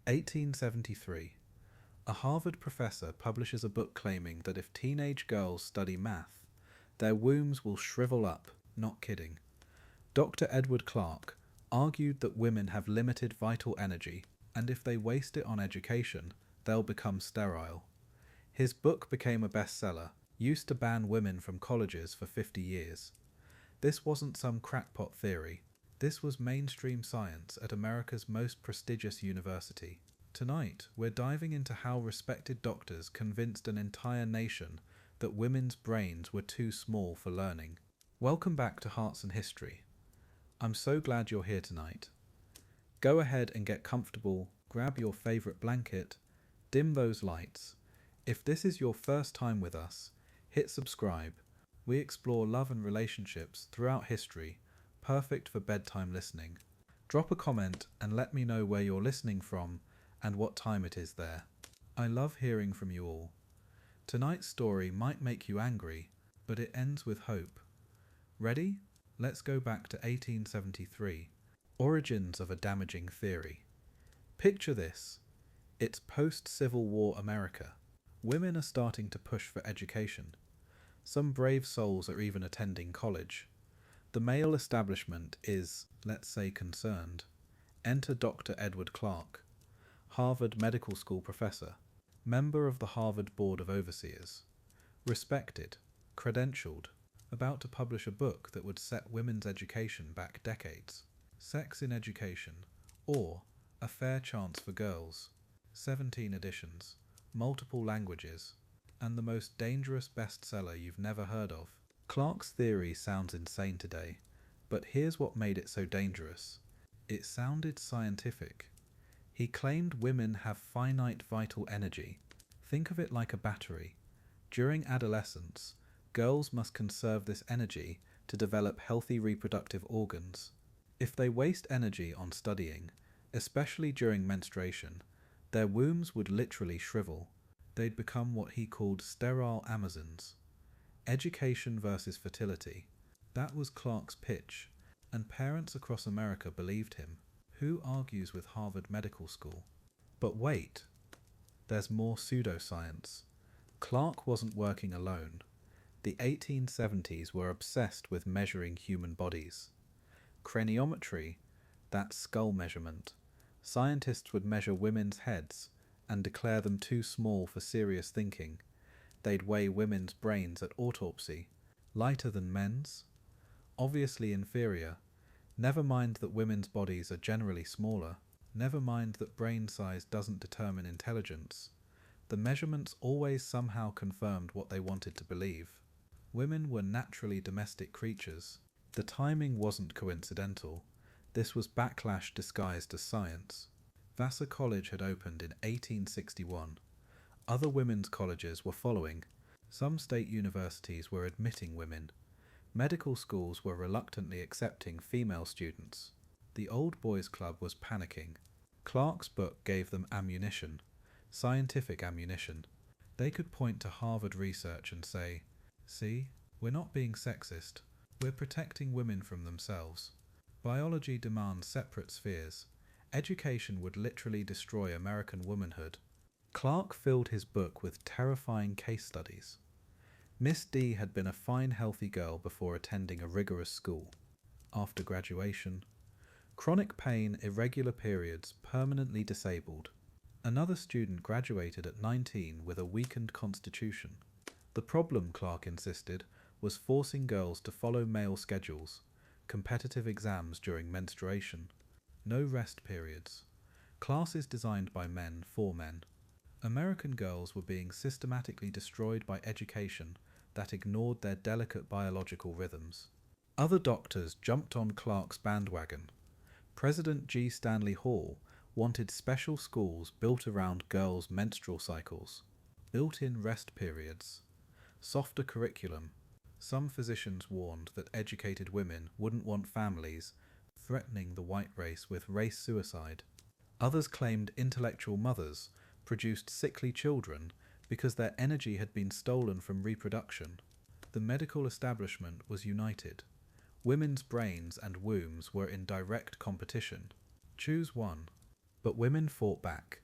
1873. A Harvard professor publishes a book claiming that if teenage girls study math, their wombs will shrivel up. Not kidding. Dr. Edward Clarke argued that women have limited vital energy, and if they waste it on education, they'll become sterile. His book became a bestseller, used to ban women from colleges for 50 years. This wasn't some crackpot theory. This was mainstream science at America's most prestigious university. Tonight, we're diving into how respected doctors convinced an entire nation that women's brains were too small for learning. Welcome back to Hearts and History. I'm so glad you're here tonight. Go ahead and get comfortable, grab your favorite blanket, dim those lights. If this is your first time with us, hit subscribe. We explore love and relationships throughout history, perfect for bedtime listening. Drop a comment and let me know where you're listening from and what time it is there. I love hearing from you all. Tonight's story might make you angry, but it ends with hope. Ready? Let's go back to 1873. Origins of a damaging theory. Picture this. It's post-Civil War America. Women are starting to push for education. Some brave souls are even attending college. The male establishment is, let's say, concerned. Enter Dr. Edward Clarke, Harvard Medical School professor, member of the Harvard Board of Overseers, respected, credentialed, about to publish a book that would set women's education back decades. Sex in Education, or A Fair Chance for Girls, 17 editions, multiple languages, and the most dangerous bestseller you've never heard of. Clarke's theory sounds insane today, but here's what made it so dangerous. It sounded scientific. He claimed women have finite vital energy. Think of it like a battery. During adolescence, girls must conserve this energy to develop healthy reproductive organs. If they waste energy on studying, especially during menstruation, their wombs would literally shrivel. They'd become what he called sterile Amazons. Education versus fertility. That was Clarke's pitch, and parents across America believed him. Who argues with Harvard Medical School? But wait, there's more pseudoscience. Clarke wasn't working alone. The 1870s were obsessed with measuring human bodies. Craniometry, that's skull measurement. Scientists would measure women's heads and declare them too small for serious thinking. They'd weigh women's brains at autopsy. Lighter than men's? Obviously inferior. Never mind that women's bodies are generally smaller. Never mind that brain size doesn't determine intelligence. The measurements always somehow confirmed what they wanted to believe. Women were naturally domestic creatures. The timing wasn't coincidental. This was backlash disguised as science. Vassar College had opened in 1861. Other women's colleges were following. Some state universities were admitting women. Medical schools were reluctantly accepting female students. The Old Boys Club was panicking. Clarke's book gave them ammunition, scientific ammunition. They could point to Harvard research and say, "See, we're not being sexist. We're protecting women from themselves. Biology demands separate spheres. Education would literally destroy American womanhood." Clarke filled his book with terrifying case studies. Miss D had been a fine, healthy girl before attending a rigorous school. After graduation, chronic pain, irregular periods, permanently disabled. Another student graduated at 19 with a weakened constitution. The problem, Clarke insisted, was forcing girls to follow male schedules, competitive exams during menstruation, no rest periods, classes designed by men for men. American girls were being systematically destroyed by education that ignored their delicate biological rhythms. Other doctors jumped on Clarke's bandwagon. President G. Stanley Hall wanted special schools built around girls' menstrual cycles, built-in rest periods, softer curriculum. Some physicians warned that educated women wouldn't want families threatening the white race with race suicide. Others claimed intellectual mothers produced sickly children because their energy had been stolen from reproduction. The medical establishment was united. Women's brains and wombs were in direct competition. Choose one. but women fought back.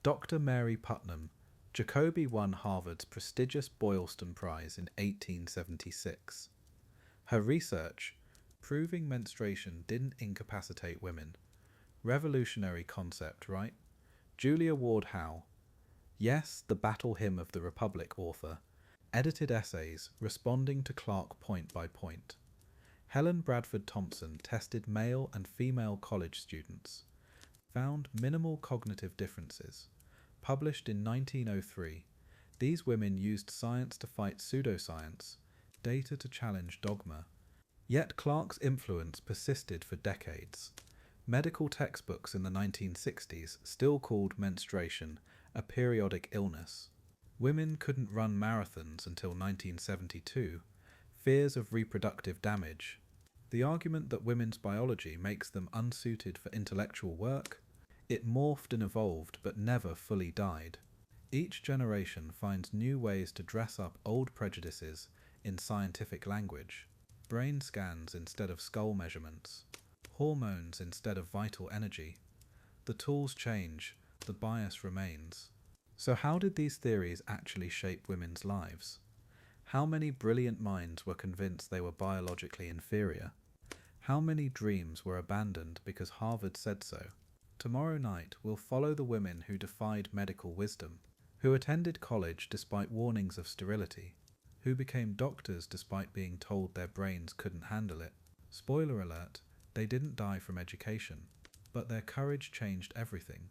Dr. Mary Putnam Jacobi won Harvard's prestigious Boylston Prize in 1876. Her research, proving menstruation didn't incapacitate women. Revolutionary concept, right? Julia Ward Howe. Yes, the Battle Hymn of the Republic author. Edited essays responding to Clarke point by point. Helen Bradford Thompson tested male and female college students. Found minimal cognitive differences. Published in 1903, these women used science to fight pseudoscience, data to challenge dogma. Yet Clarke's influence persisted for decades. Medical textbooks in the 1960s still called menstruation a periodic illness. Women couldn't run marathons until 1972. Fears of reproductive damage. The argument that women's biology makes them unsuited for intellectual work. It morphed and evolved, but never fully died. Each generation finds new ways to dress up old prejudices in scientific language. Brain scans instead of skull measurements. Hormones instead of vital energy. The tools change, the bias remains. So how did these theories actually shape women's lives? How many brilliant minds were convinced they were biologically inferior? How many dreams were abandoned because Harvard said so? Tomorrow night we'll follow the women who defied medical wisdom, who attended college despite warnings of sterility, who became doctors despite being told their brains couldn't handle it. Spoiler alert, they didn't die from education, but their courage changed everything.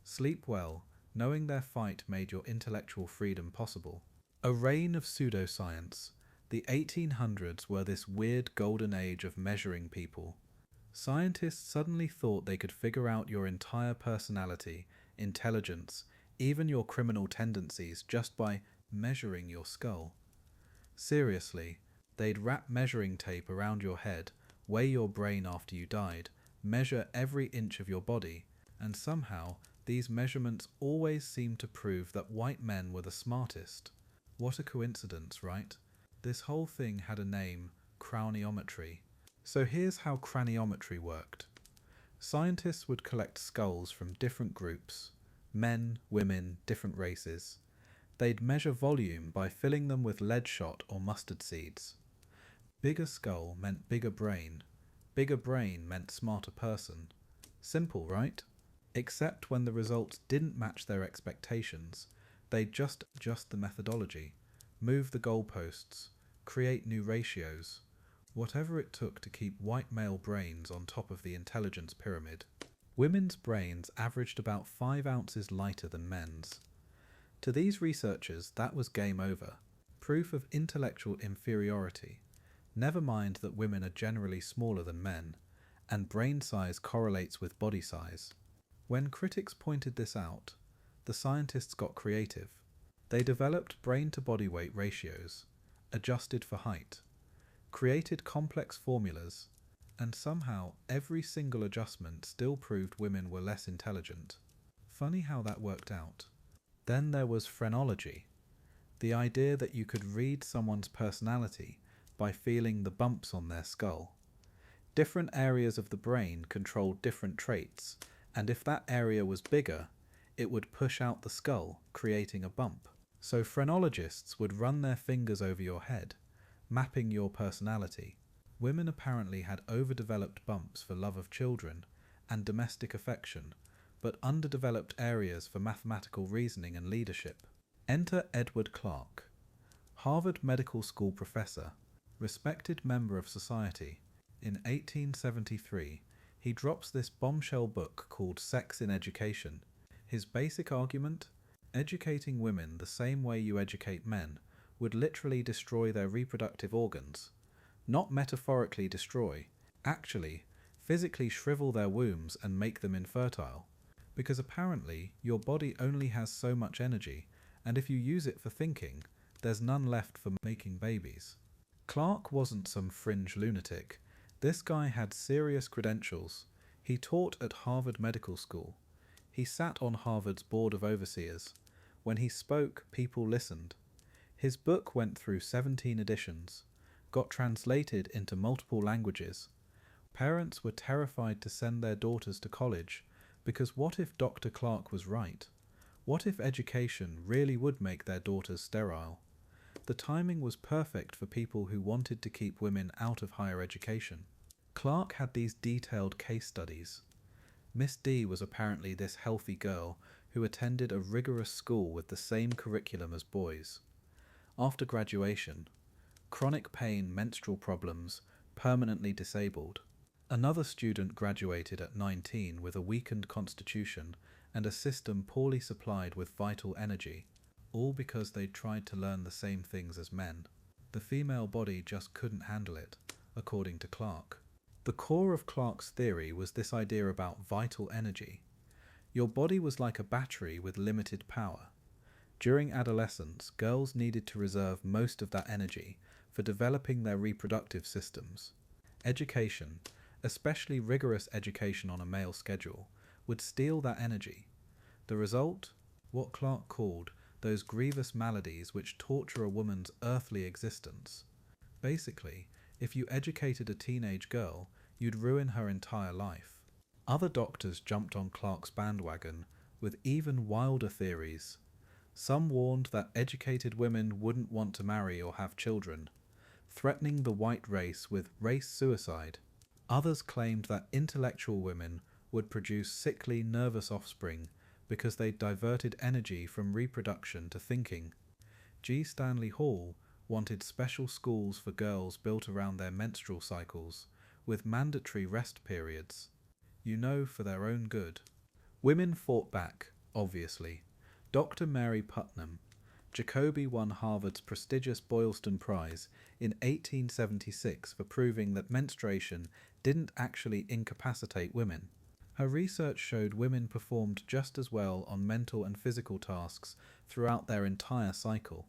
Sleep well, knowing their fight made your intellectual freedom possible. A reign of pseudoscience. The 1800s were this weird golden age of measuring people. Scientists suddenly thought they could figure out your entire personality, intelligence, even your criminal tendencies just by measuring your skull. Seriously, they'd wrap measuring tape around your head, weigh your brain after you died, measure every inch of your body, and somehow these measurements always seemed to prove that white men were the smartest. What a coincidence, right? This whole thing had a name, craniometry. So here's how craniometry worked. Scientists would collect skulls from different groups, men, women, different races. They'd measure volume by filling them with lead shot or mustard seeds. Bigger skull meant bigger brain. Bigger brain meant smarter person. Simple, right? Except when the results didn't match their expectations, they'd just adjust the methodology, move the goalposts, create new ratios. Whatever it took to keep white male brains on top of the intelligence pyramid. Women's brains averaged about 5 ounces lighter than men's. To these researchers, that was game over. Proof of intellectual inferiority. Never mind that women are generally smaller than men, and brain size correlates with body size. When critics pointed this out, the scientists got creative. They developed brain-to-body weight ratios, adjusted for height, created complex formulas, and somehow every single adjustment still proved women were less intelligent. Funny how that worked out. Then there was phrenology, the idea that you could read someone's personality by feeling the bumps on their skull. Different areas of the brain controlled different traits, and if that area was bigger, it would push out the skull, creating a bump. So phrenologists would run their fingers over your head, mapping your personality. Women apparently had overdeveloped bumps for love of children and domestic affection, but underdeveloped areas for mathematical reasoning and leadership. Enter Edward Clarke, Harvard Medical School professor, respected member of society. In 1873, he drops this bombshell book called Sex in Education. His basic argument? Educating women the same way you educate men would literally destroy their reproductive organs. Not metaphorically destroy, actually, physically shrivel their wombs and make them infertile. Because apparently, your body only has so much energy, and if you use it for thinking, there's none left for making babies. Clarke wasn't some fringe lunatic. This guy had serious credentials. He taught at Harvard Medical School. He sat on Harvard's Board of Overseers. When he spoke, people listened. His book went through 17 editions, got translated into multiple languages. Parents were terrified to send their daughters to college Because what if Dr. Clarke was right? What if education really would make their daughters sterile? The timing was perfect for people who wanted to keep women out of higher education. Clarke had these detailed case studies. Miss D was apparently this healthy girl who attended a rigorous school with the same curriculum as boys. After graduation, chronic pain, menstrual problems, permanently disabled. Another student graduated at 19 with a weakened constitution and a system poorly supplied with vital energy, all because they tried to learn the same things as men. The female body just couldn't handle it, according to Clarke. The core of Clarke's theory was this idea about vital energy. Your body was like a battery with limited power. During adolescence, girls needed to reserve most of that energy for developing their reproductive systems. Education, especially rigorous education on a male schedule, would steal that energy. The result? What Clarke called those grievous maladies which torture a woman's earthly existence. Basically, if you educated a teenage girl, you'd ruin her entire life. Other doctors jumped on Clarke's bandwagon with even wilder theories. Some warned that educated women wouldn't want to marry or have children, threatening the white race with race suicide. Others claimed that intellectual women would produce sickly, nervous offspring because they diverted energy from reproduction to thinking. G. Stanley Hall wanted special schools for girls built around their menstrual cycles, with mandatory rest periods, for their own good. Women fought back, obviously. Dr. Mary Putnam Jacobi won Harvard's prestigious Boylston Prize in 1876 for proving that menstruation didn't actually incapacitate women. Her research showed women performed just as well on mental and physical tasks throughout their entire cycle.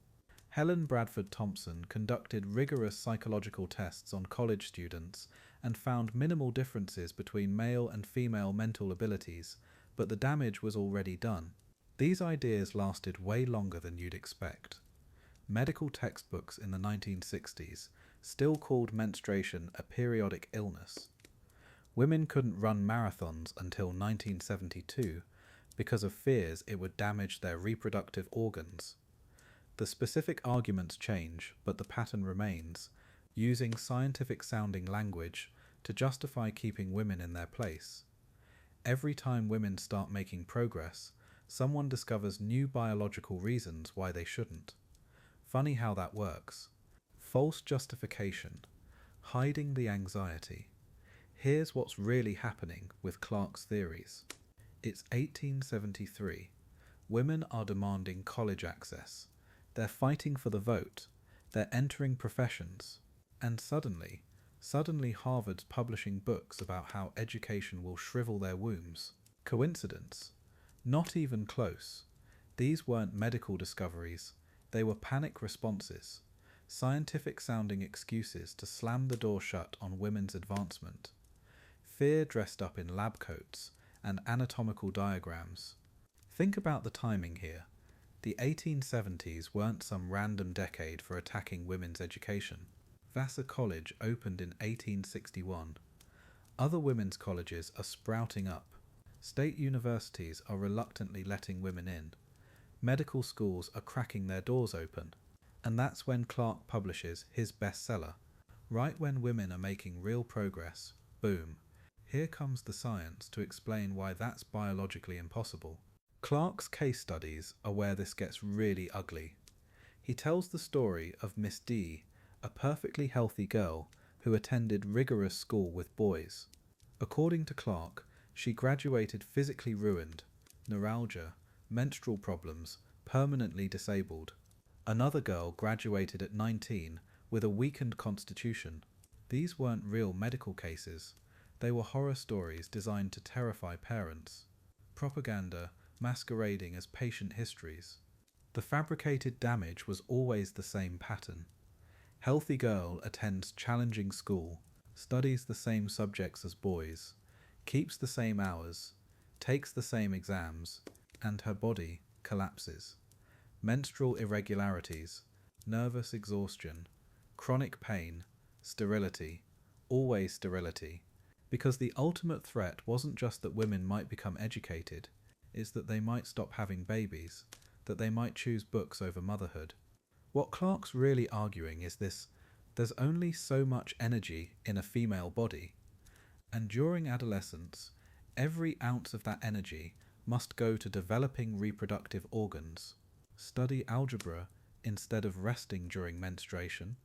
Helen Bradford Thompson conducted rigorous psychological tests on college students and found minimal differences between male and female mental abilities, but the damage was already done. These ideas lasted way longer than you'd expect. Medical textbooks in the 1960s still called menstruation a periodic illness. Women couldn't run marathons until 1972 because of fears it would damage their reproductive organs. The specific arguments change, but the pattern remains, using scientific-sounding language to justify keeping women in their place. Every time women start making progress, someone discovers new biological reasons why they shouldn't. Funny how that works. False justification. Hiding the anxiety. Here's what's really happening with Clarke's theories. It's 1873. Women are demanding college access. They're fighting for the vote. They're entering professions. And suddenly Harvard's publishing books about how education will shrivel their wombs. Coincidence? Not even close. These weren't medical discoveries. They were panic responses. Scientific-sounding excuses to slam the door shut on women's advancement. Fear dressed up in lab coats and anatomical diagrams. Think about the timing here. The 1870s weren't some random decade for attacking women's education. Vassar College opened in 1861. Other women's colleges are sprouting up. State universities are reluctantly letting women in. Medical schools are cracking their doors open. And that's when Clarke publishes his bestseller. Right when women are making real progress, boom. Here comes the science to explain why that's biologically impossible. Clarke's case studies are where this gets really ugly. He tells the story of Miss D, a perfectly healthy girl who attended rigorous school with boys. According to Clarke, she graduated physically ruined, neuralgia, menstrual problems, permanently disabled. Another girl graduated at 19 with a weakened constitution. These weren't real medical cases. They were horror stories designed to terrify parents. Propaganda masquerading as patient histories. The fabricated damage was always the same pattern. Healthy girl attends challenging school, studies the same subjects as boys, keeps the same hours, takes the same exams, and her body collapses. Menstrual irregularities, nervous exhaustion, chronic pain, sterility, always sterility. because the ultimate threat wasn't just that women might become educated, it's that they might stop having babies, that they might choose books over motherhood. What Clarke's really arguing is this: there's only so much energy in a female body, and during adolescence, every ounce of that energy must go to developing reproductive organs. Study algebra instead of resting during menstruation.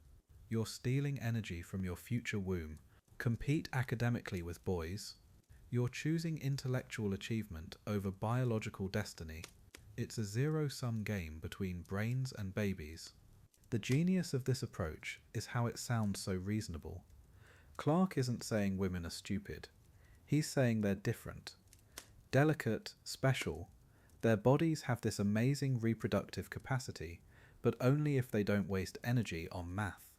You're stealing energy from your future womb. Compete academically with boys. You're choosing intellectual achievement over biological destiny. It's a zero-sum game between brains and babies. The genius of this approach is how it sounds so reasonable. Clarke isn't saying women are stupid. He's saying they're different. Delicate, special. Their bodies have this amazing reproductive capacity, but only if they don't waste energy on math.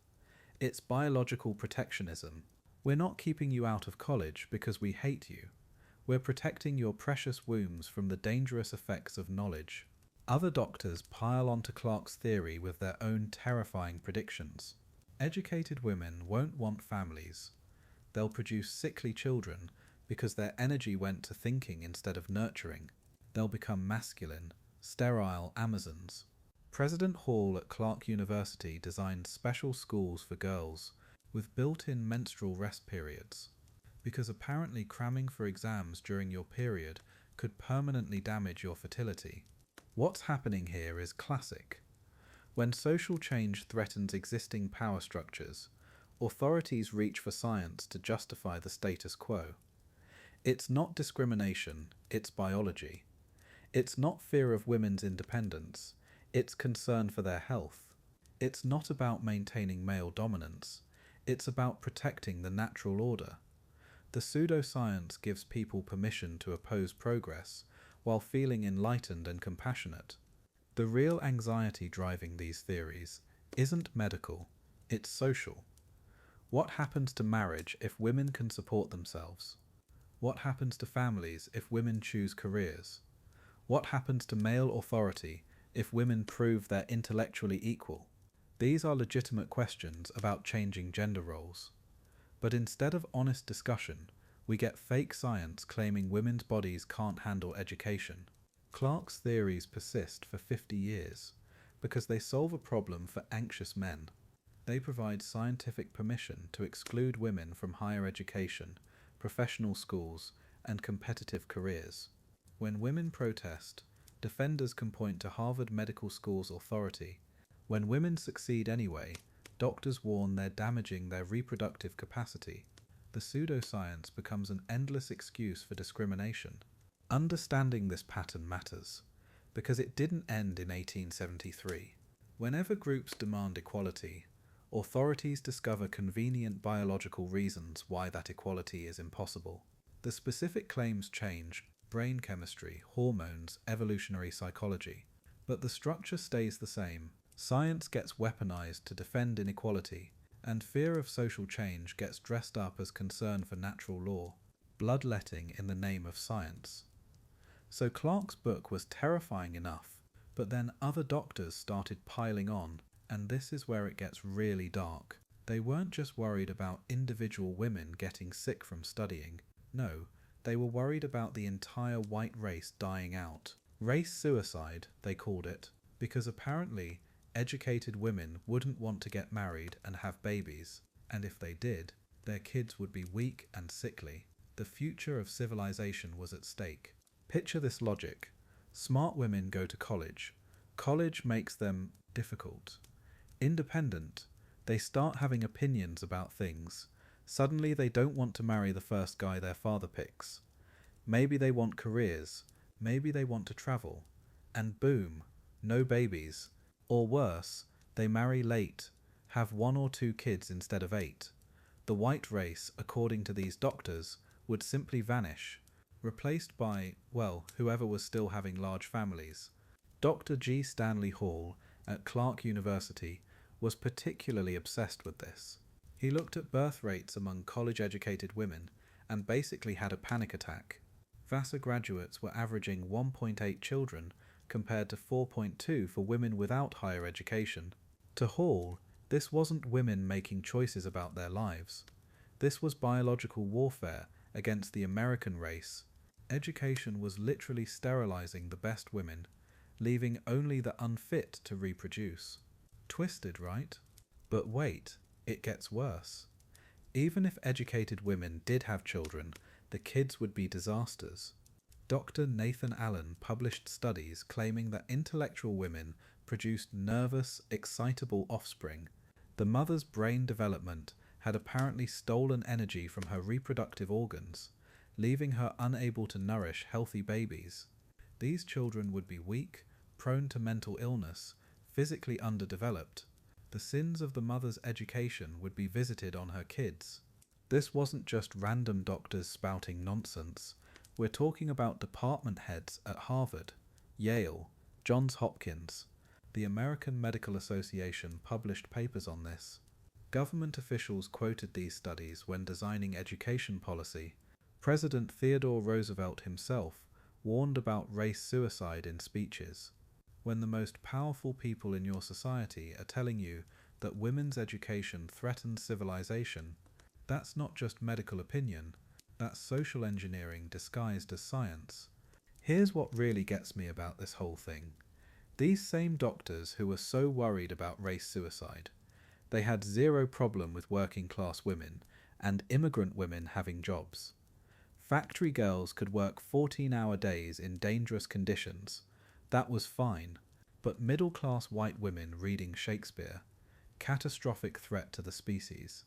It's biological protectionism. We're not keeping you out of college because we hate you. We're protecting your precious wombs from the dangerous effects of knowledge. Other doctors pile onto Clarke's theory with their own terrifying predictions. Educated women won't want families. They'll produce sickly children because their energy went to thinking instead of nurturing. They'll become masculine, sterile Amazons. President Hall at Clarke University designed special schools for girls with built-in menstrual rest periods, because apparently cramming for exams during your period could permanently damage your fertility. What's happening here is classic. When social change threatens existing power structures, authorities reach for science to justify the status quo. It's not discrimination, it's biology. It's not fear of women's independence, it's concern for their health. It's not about maintaining male dominance, it's about protecting the natural order. The pseudoscience gives people permission to oppose progress while feeling enlightened and compassionate. The real anxiety driving these theories isn't medical, it's social. What happens to marriage if women can support themselves? What happens to families if women choose careers? What happens to male authority if women prove they're intellectually equal? These are legitimate questions about changing gender roles. But instead of honest discussion, we get fake science claiming women's bodies can't handle education. Clarke's theories persist for 50 years because they solve a problem for anxious men. They provide scientific permission to exclude women from higher education, professional schools, and competitive careers. When women protest, defenders can point to Harvard Medical School's authority. When women succeed anyway, doctors warn they're damaging their reproductive capacity. The pseudoscience becomes an endless excuse for discrimination. Understanding this pattern matters, because it didn't end in 1873. Whenever groups demand equality, authorities discover convenient biological reasons why that equality is impossible. The specific claims change: brain chemistry, hormones, evolutionary psychology. But the structure stays the same. Science gets weaponized to defend inequality, and fear of social change gets dressed up as concern for natural law, bloodletting in the name of science. So Clarke's book was terrifying enough, but then other doctors started piling on, and this is where it gets really dark. They weren't just worried about individual women getting sick from studying. No, they were worried about the entire white race dying out. Race suicide, they called it, because apparently educated women wouldn't want to get married and have babies, and if they did, their kids would be weak and sickly. The future of civilization was at stake. Picture this logic. Smart women go to college. College makes them difficult. Independent. They start having opinions about things. Suddenly they don't want to marry the first guy their father picks. Maybe they want careers. Maybe they want to travel. And boom, no babies. Or worse, they marry late, have 1 or 2 kids instead of 8. The white race, according to these doctors, would simply vanish, replaced by, well, whoever was still having large families. Dr. G. Stanley Hall at Clarke University was particularly obsessed with this. He looked at birth rates among college-educated women and basically had a panic attack. Vassar graduates were averaging 1.8 children compared to 4.2 for women without higher education. To Hall, this wasn't women making choices about their lives. This was biological warfare against the American race, education was literally sterilizing the best women, leaving only the unfit to reproduce. Twisted, right? But wait, it gets worse. Even if educated women did have children, the kids would be disasters. Dr. Nathan Allen published studies claiming that intellectual women produced nervous, excitable offspring. The mother's brain development had apparently stolen energy from her reproductive organs, leaving her unable to nourish healthy babies. These children would be weak, prone to mental illness, physically underdeveloped. The sins of the mother's education would be visited on her kids. This wasn't just random doctors spouting nonsense. We're talking about department heads at Harvard, Yale, Johns Hopkins. The American Medical Association published papers on this. Government officials quoted these studies when designing education policy. President Theodore Roosevelt himself warned about race suicide in speeches. When the most powerful people in your society are telling you that women's education threatens civilization, that's not just medical opinion, that's social engineering disguised as science. Here's what really gets me about this whole thing. These same doctors who were so worried about race suicide, they had zero problem with working class women and immigrant women having jobs. Factory girls could work 14-hour days in dangerous conditions. That was fine. But middle-class white women reading Shakespeare, catastrophic threat to the species.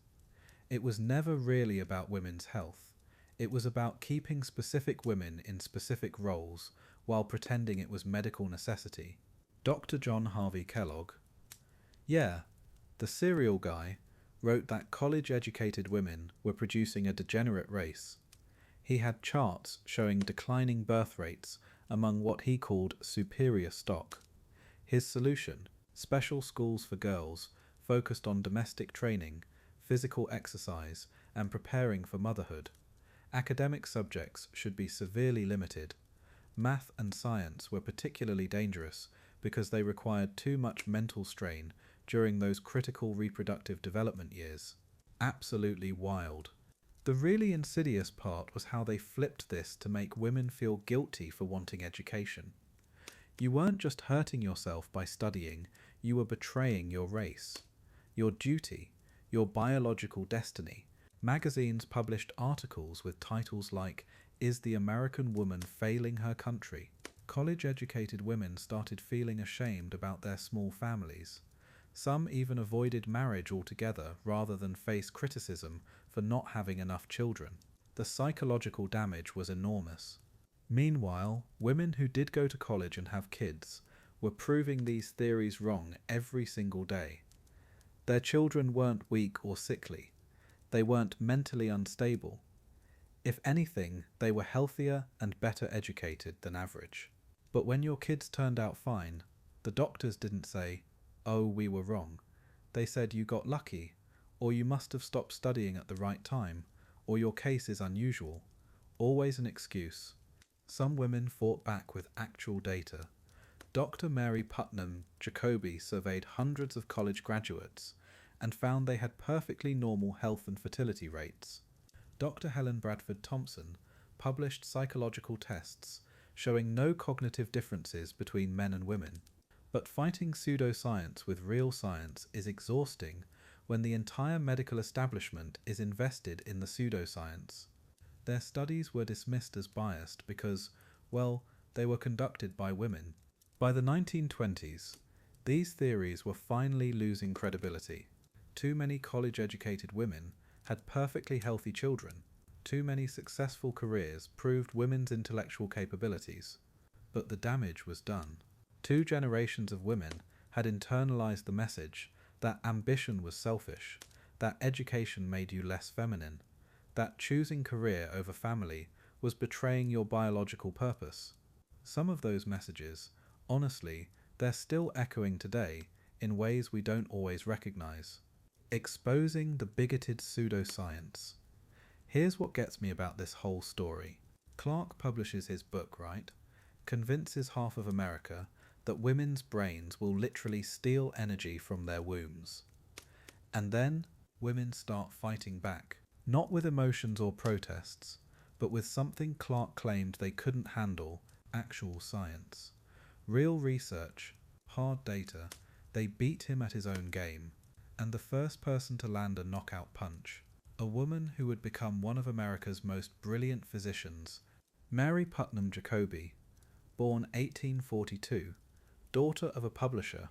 It was never really about women's health. It was about keeping specific women in specific roles while pretending it was medical necessity. Dr. John Harvey Kellogg, the cereal guy, wrote that college-educated women were producing a degenerate race. He had charts showing declining birth rates among what he called superior stock. His solution, special schools for girls, focused on domestic training, physical exercise, and preparing for motherhood. Academic subjects should be severely limited. Math and science were particularly dangerous because they required too much mental strain during those critical reproductive development years. Absolutely wild. The really insidious part was how they flipped this to make women feel guilty for wanting education. You weren't just hurting yourself by studying, you were betraying your race, your duty, your biological destiny. Magazines published articles with titles like, "Is the American Woman Failing Her Country?" College-educated women started feeling ashamed about their small families. Some even avoided marriage altogether rather than face criticism for not having enough children. The psychological damage was enormous. Meanwhile, women who did go to college and have kids were proving these theories wrong every single day. Their children weren't weak or sickly. They weren't mentally unstable. If anything, they were healthier and better educated than average. But when your kids turned out fine, the doctors didn't say, "Oh, we were wrong." They said you got lucky, or you must have stopped studying at the right time, or your case is unusual. Always an excuse. Some women fought back with actual data. Dr. Mary Putnam Jacobi surveyed hundreds of college graduates and found they had perfectly normal health and fertility rates. Dr. Helen Bradford Thompson published psychological tests showing no cognitive differences between men and women. But fighting pseudoscience with real science is exhausting when the entire medical establishment is invested in the pseudoscience. Their studies were dismissed as biased because, well, they were conducted by women. By the 1920s, these theories were finally losing credibility. Too many college-educated women had perfectly healthy children. Too many successful careers proved women's intellectual capabilities. But the damage was done. 2 generations of women had internalized the message that ambition was selfish, that education made you less feminine, that choosing career over family was betraying your biological purpose. Some of those messages, honestly, they're still echoing today in ways we don't always recognize. Exposing the bigoted pseudoscience. Here's what gets me about this whole story. Clarke publishes his book, right? Convinces half of America that women's brains will literally steal energy from their wombs. And then women start fighting back. Not with emotions or protests, but with something Clarke claimed they couldn't handle: actual science. Real research, hard data. They beat him at his own game. And the first person to land a knockout punch, a woman who would become one of America's most brilliant physicians, Mary Putnam Jacobi, born 1842, daughter of a publisher,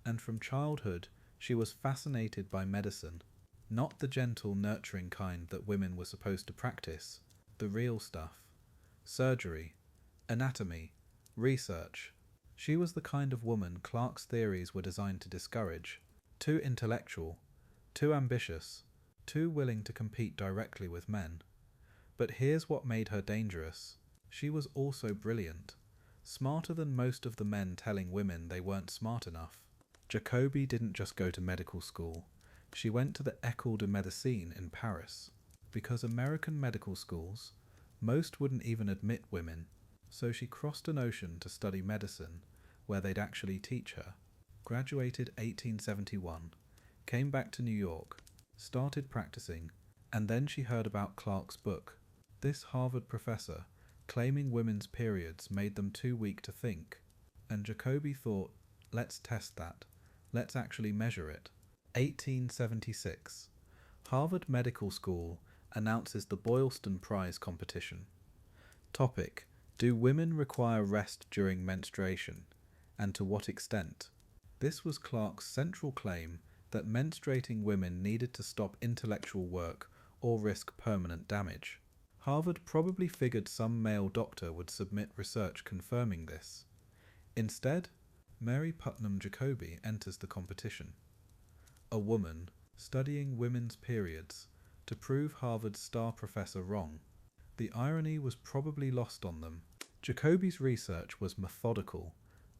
and from childhood she was fascinated by medicine, not the gentle, nurturing kind that women were supposed to practice, the real stuff, surgery, anatomy, research. She was the kind of woman Clarke's theories were designed to discourage. Too intellectual, too ambitious, too willing to compete directly with men. But here's what made her dangerous. She was also brilliant, smarter than most of the men telling women they weren't smart enough. Jacobi didn't just go to medical school. She went to the École de Médecine in Paris. Because American medical schools, most wouldn't even admit women, so she crossed an ocean to study medicine, where they'd actually teach her. Graduated 1871, came back to New York, started practicing, and then she heard about Clarke's book. This Harvard professor, claiming women's periods made them too weak to think, and Jacobi thought, let's test that, let's actually measure it. 1876, Harvard Medical School announces the Boylston Prize competition. Topic: do women require rest during menstruation, and to what extent? This was Clarke's central claim, that menstruating women needed to stop intellectual work or risk permanent damage. Harvard probably figured some male doctor would submit research confirming this. Instead, Mary Putnam Jacobi enters the competition. A woman studying women's periods to prove Harvard's star professor wrong. The irony was probably lost on them. Jacobi's research was methodical,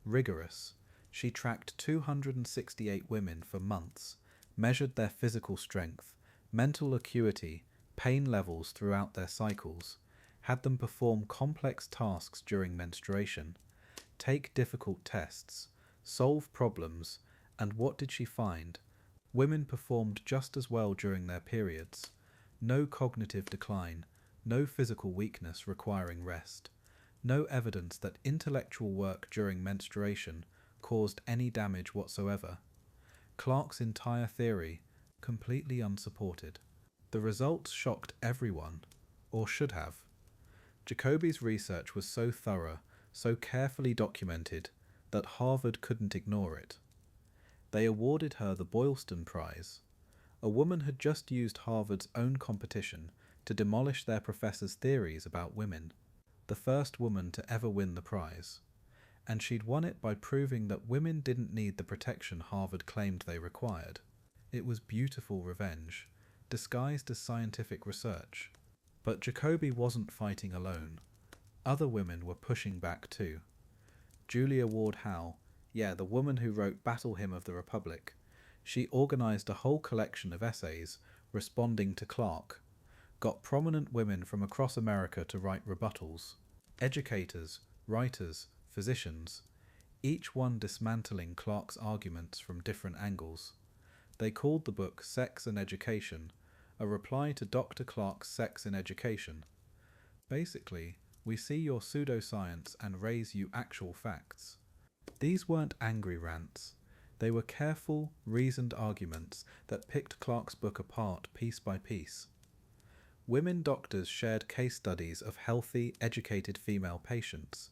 rigorous. She tracked 268 women for months, measured their physical strength, mental acuity, pain levels throughout their cycles, had them perform complex tasks during menstruation, take difficult tests, solve problems, and what did she find? Women performed just as well during their periods. No cognitive decline, no physical weakness requiring rest, no evidence that intellectual work during menstruation caused any damage whatsoever. Clarke's entire theory, completely unsupported. The results shocked everyone, or should have. Jacobi's research was so thorough, so carefully documented, that Harvard couldn't ignore it. They awarded her the Boylston Prize. A woman had just used Harvard's own competition to demolish their professor's theories about women, the first woman to ever win the prize. And she'd won it by proving that women didn't need the protection Harvard claimed they required. It was beautiful revenge, disguised as scientific research. But Jacobi wasn't fighting alone. Other women were pushing back too. Julia Ward Howe, the woman who wrote Battle Hymn of the Republic, she organized a whole collection of essays responding to Clarke, got prominent women from across America to write rebuttals, educators, writers, physicians, each one dismantling Clarke's arguments from different angles. They called the book Sex and Education, a reply to Dr. Clarke's Sex in Education. Basically, we see your pseudoscience and raise you actual facts. These weren't angry rants. They were careful, reasoned arguments that picked Clarke's book apart piece by piece. Women doctors shared case studies of healthy, educated female patients.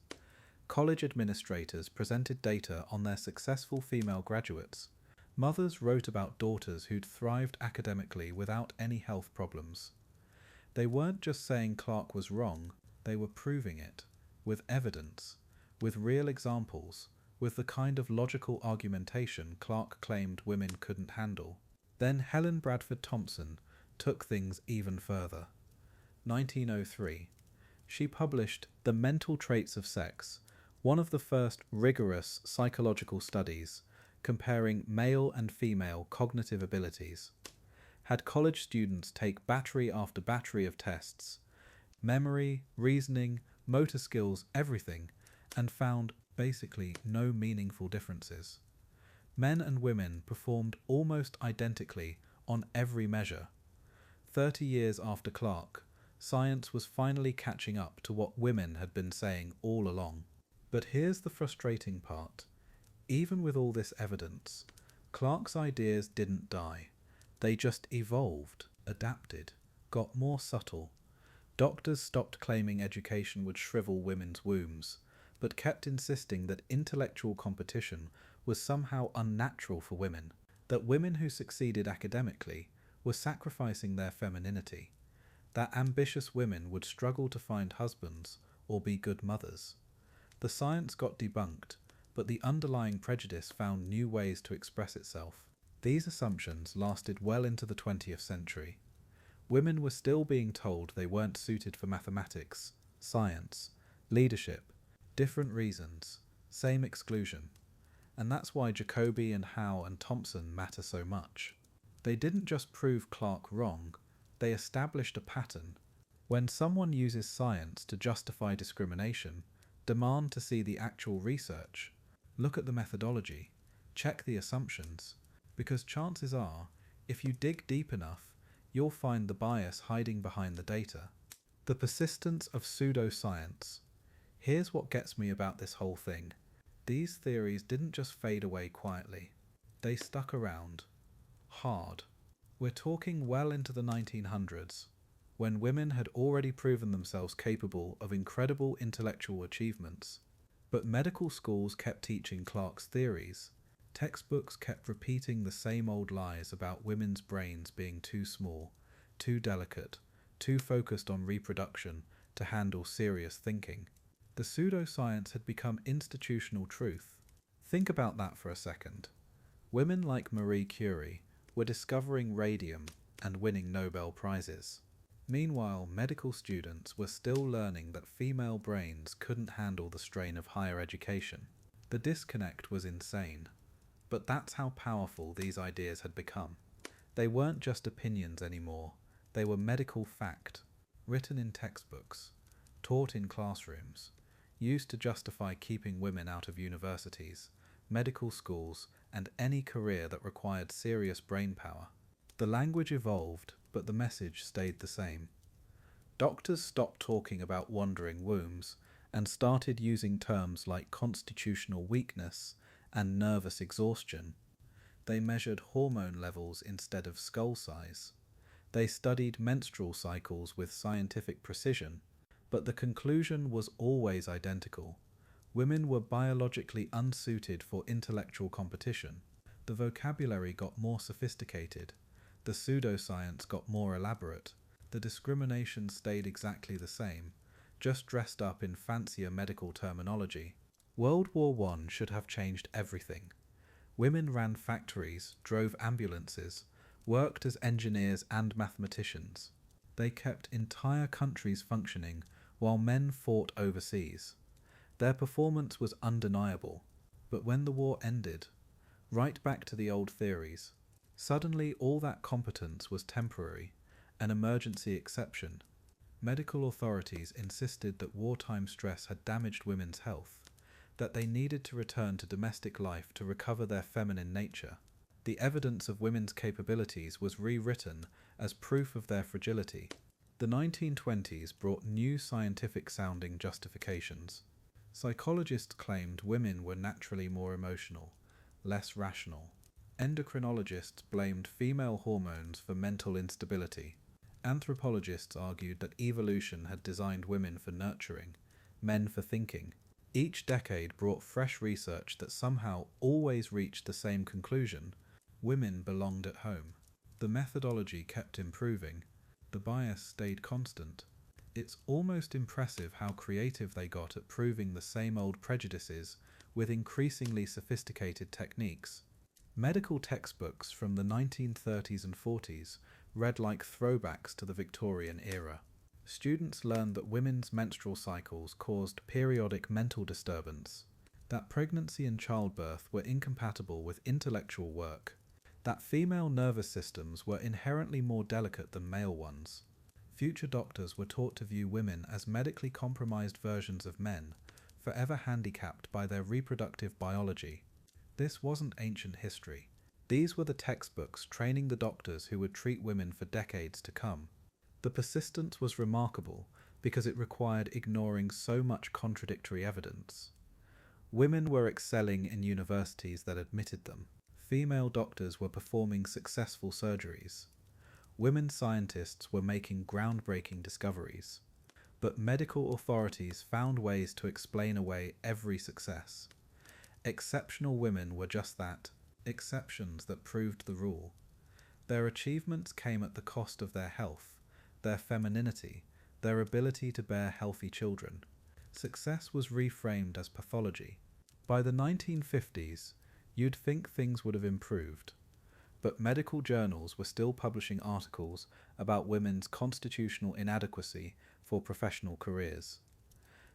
College administrators presented data on their successful female graduates. Mothers wrote about daughters who'd thrived academically without any health problems. They weren't just saying Clarke was wrong, they were proving it, with evidence, with real examples, with the kind of logical argumentation Clarke claimed women couldn't handle. Then Helen Bradford Thompson took things even further. 1903. She published The Mental Traits of Sex, one of the first rigorous psychological studies comparing male and female cognitive abilities. Had college students take battery after battery of tests, memory, reasoning, motor skills, everything, and found basically no meaningful differences. Men and women performed almost identically on every measure. 30 years after Clarke, Science was finally catching up to what women had been saying all along. But here's the frustrating part. Even with all this evidence, Clarke's ideas didn't die. They just evolved, adapted, got more subtle. Doctors stopped claiming education would shrivel women's wombs, but kept insisting that intellectual competition was somehow unnatural for women, that women who succeeded academically were sacrificing their femininity, that ambitious women would struggle to find husbands or be good mothers. The science got debunked, but the underlying prejudice found new ways to express itself. These assumptions lasted well into the 20th century. Women were still being told they weren't suited for mathematics, science, leadership, different reasons, same exclusion. And that's why Jacobi and Howe and Thompson matter so much. They didn't just prove Clarke wrong, they established a pattern. When someone uses science to justify discrimination, demand to see the actual research, look at the methodology, check the assumptions, because chances are, if you dig deep enough, you'll find the bias hiding behind the data. The persistence of pseudoscience. Here's what gets me about this whole thing. These theories didn't just fade away quietly. They stuck around. Hard. We're talking well into the 1900s, when women had already proven themselves capable of incredible intellectual achievements. But medical schools kept teaching Clarke's theories. Textbooks kept repeating the same old lies about women's brains being too small, too delicate, too focused on reproduction to handle serious thinking. The pseudoscience had become institutional truth. Think about that for a second. Women like Marie Curie were discovering radium and winning Nobel Prizes. Meanwhile, medical students were still learning that female brains couldn't handle the strain of higher education. The disconnect was insane. But that's how powerful these ideas had become. They weren't just opinions anymore, they were medical fact, written in textbooks, taught in classrooms, used to justify keeping women out of universities, medical schools, and any career that required serious brain power. The language evolved, but the message stayed the same. Doctors stopped talking about wandering wombs and started using terms like constitutional weakness and nervous exhaustion. They measured hormone levels instead of skull size. They studied menstrual cycles with scientific precision, but the conclusion was always identical. Women were biologically unsuited for intellectual competition. The vocabulary got more sophisticated. The pseudoscience got more elaborate. The discrimination stayed exactly the same, just dressed up in fancier medical terminology. World War I should have changed everything. Women ran factories, drove ambulances, worked as engineers and mathematicians. They kept entire countries functioning while men fought overseas. Their performance was undeniable. But when the war ended, right back to the old theories, suddenly all that competence was temporary, an emergency exception. Medical authorities insisted that wartime stress had damaged women's health, that they needed to return to domestic life to recover their feminine nature. The evidence of women's capabilities was rewritten as proof of their fragility. The 1920s brought new scientific-sounding justifications. Psychologists claimed women were naturally more emotional, less rational. Endocrinologists blamed female hormones for mental instability. Anthropologists argued that evolution had designed women for nurturing, men for thinking. Each decade brought fresh research that somehow always reached the same conclusion: women belonged at home. The methodology kept improving. The bias stayed constant. It's almost impressive how creative they got at proving the same old prejudices with increasingly sophisticated techniques. Medical textbooks from the 1930s and 40s read like throwbacks to the Victorian era. Students learned that women's menstrual cycles caused periodic mental disturbance, that pregnancy and childbirth were incompatible with intellectual work, that female nervous systems were inherently more delicate than male ones. Future doctors were taught to view women as medically compromised versions of men, forever handicapped by their reproductive biology. This wasn't ancient history. These were the textbooks training the doctors who would treat women for decades to come. The persistence was remarkable because it required ignoring so much contradictory evidence. Women were excelling in universities that admitted them. Female doctors were performing successful surgeries. Women scientists were making groundbreaking discoveries. But medical authorities found ways to explain away every success. Exceptional women were just that, exceptions that proved the rule. Their achievements came at the cost of their health, their femininity, their ability to bear healthy children. Success was reframed as pathology. By the 1950s, you'd think things would have improved, but medical journals were still publishing articles about women's constitutional inadequacy for professional careers.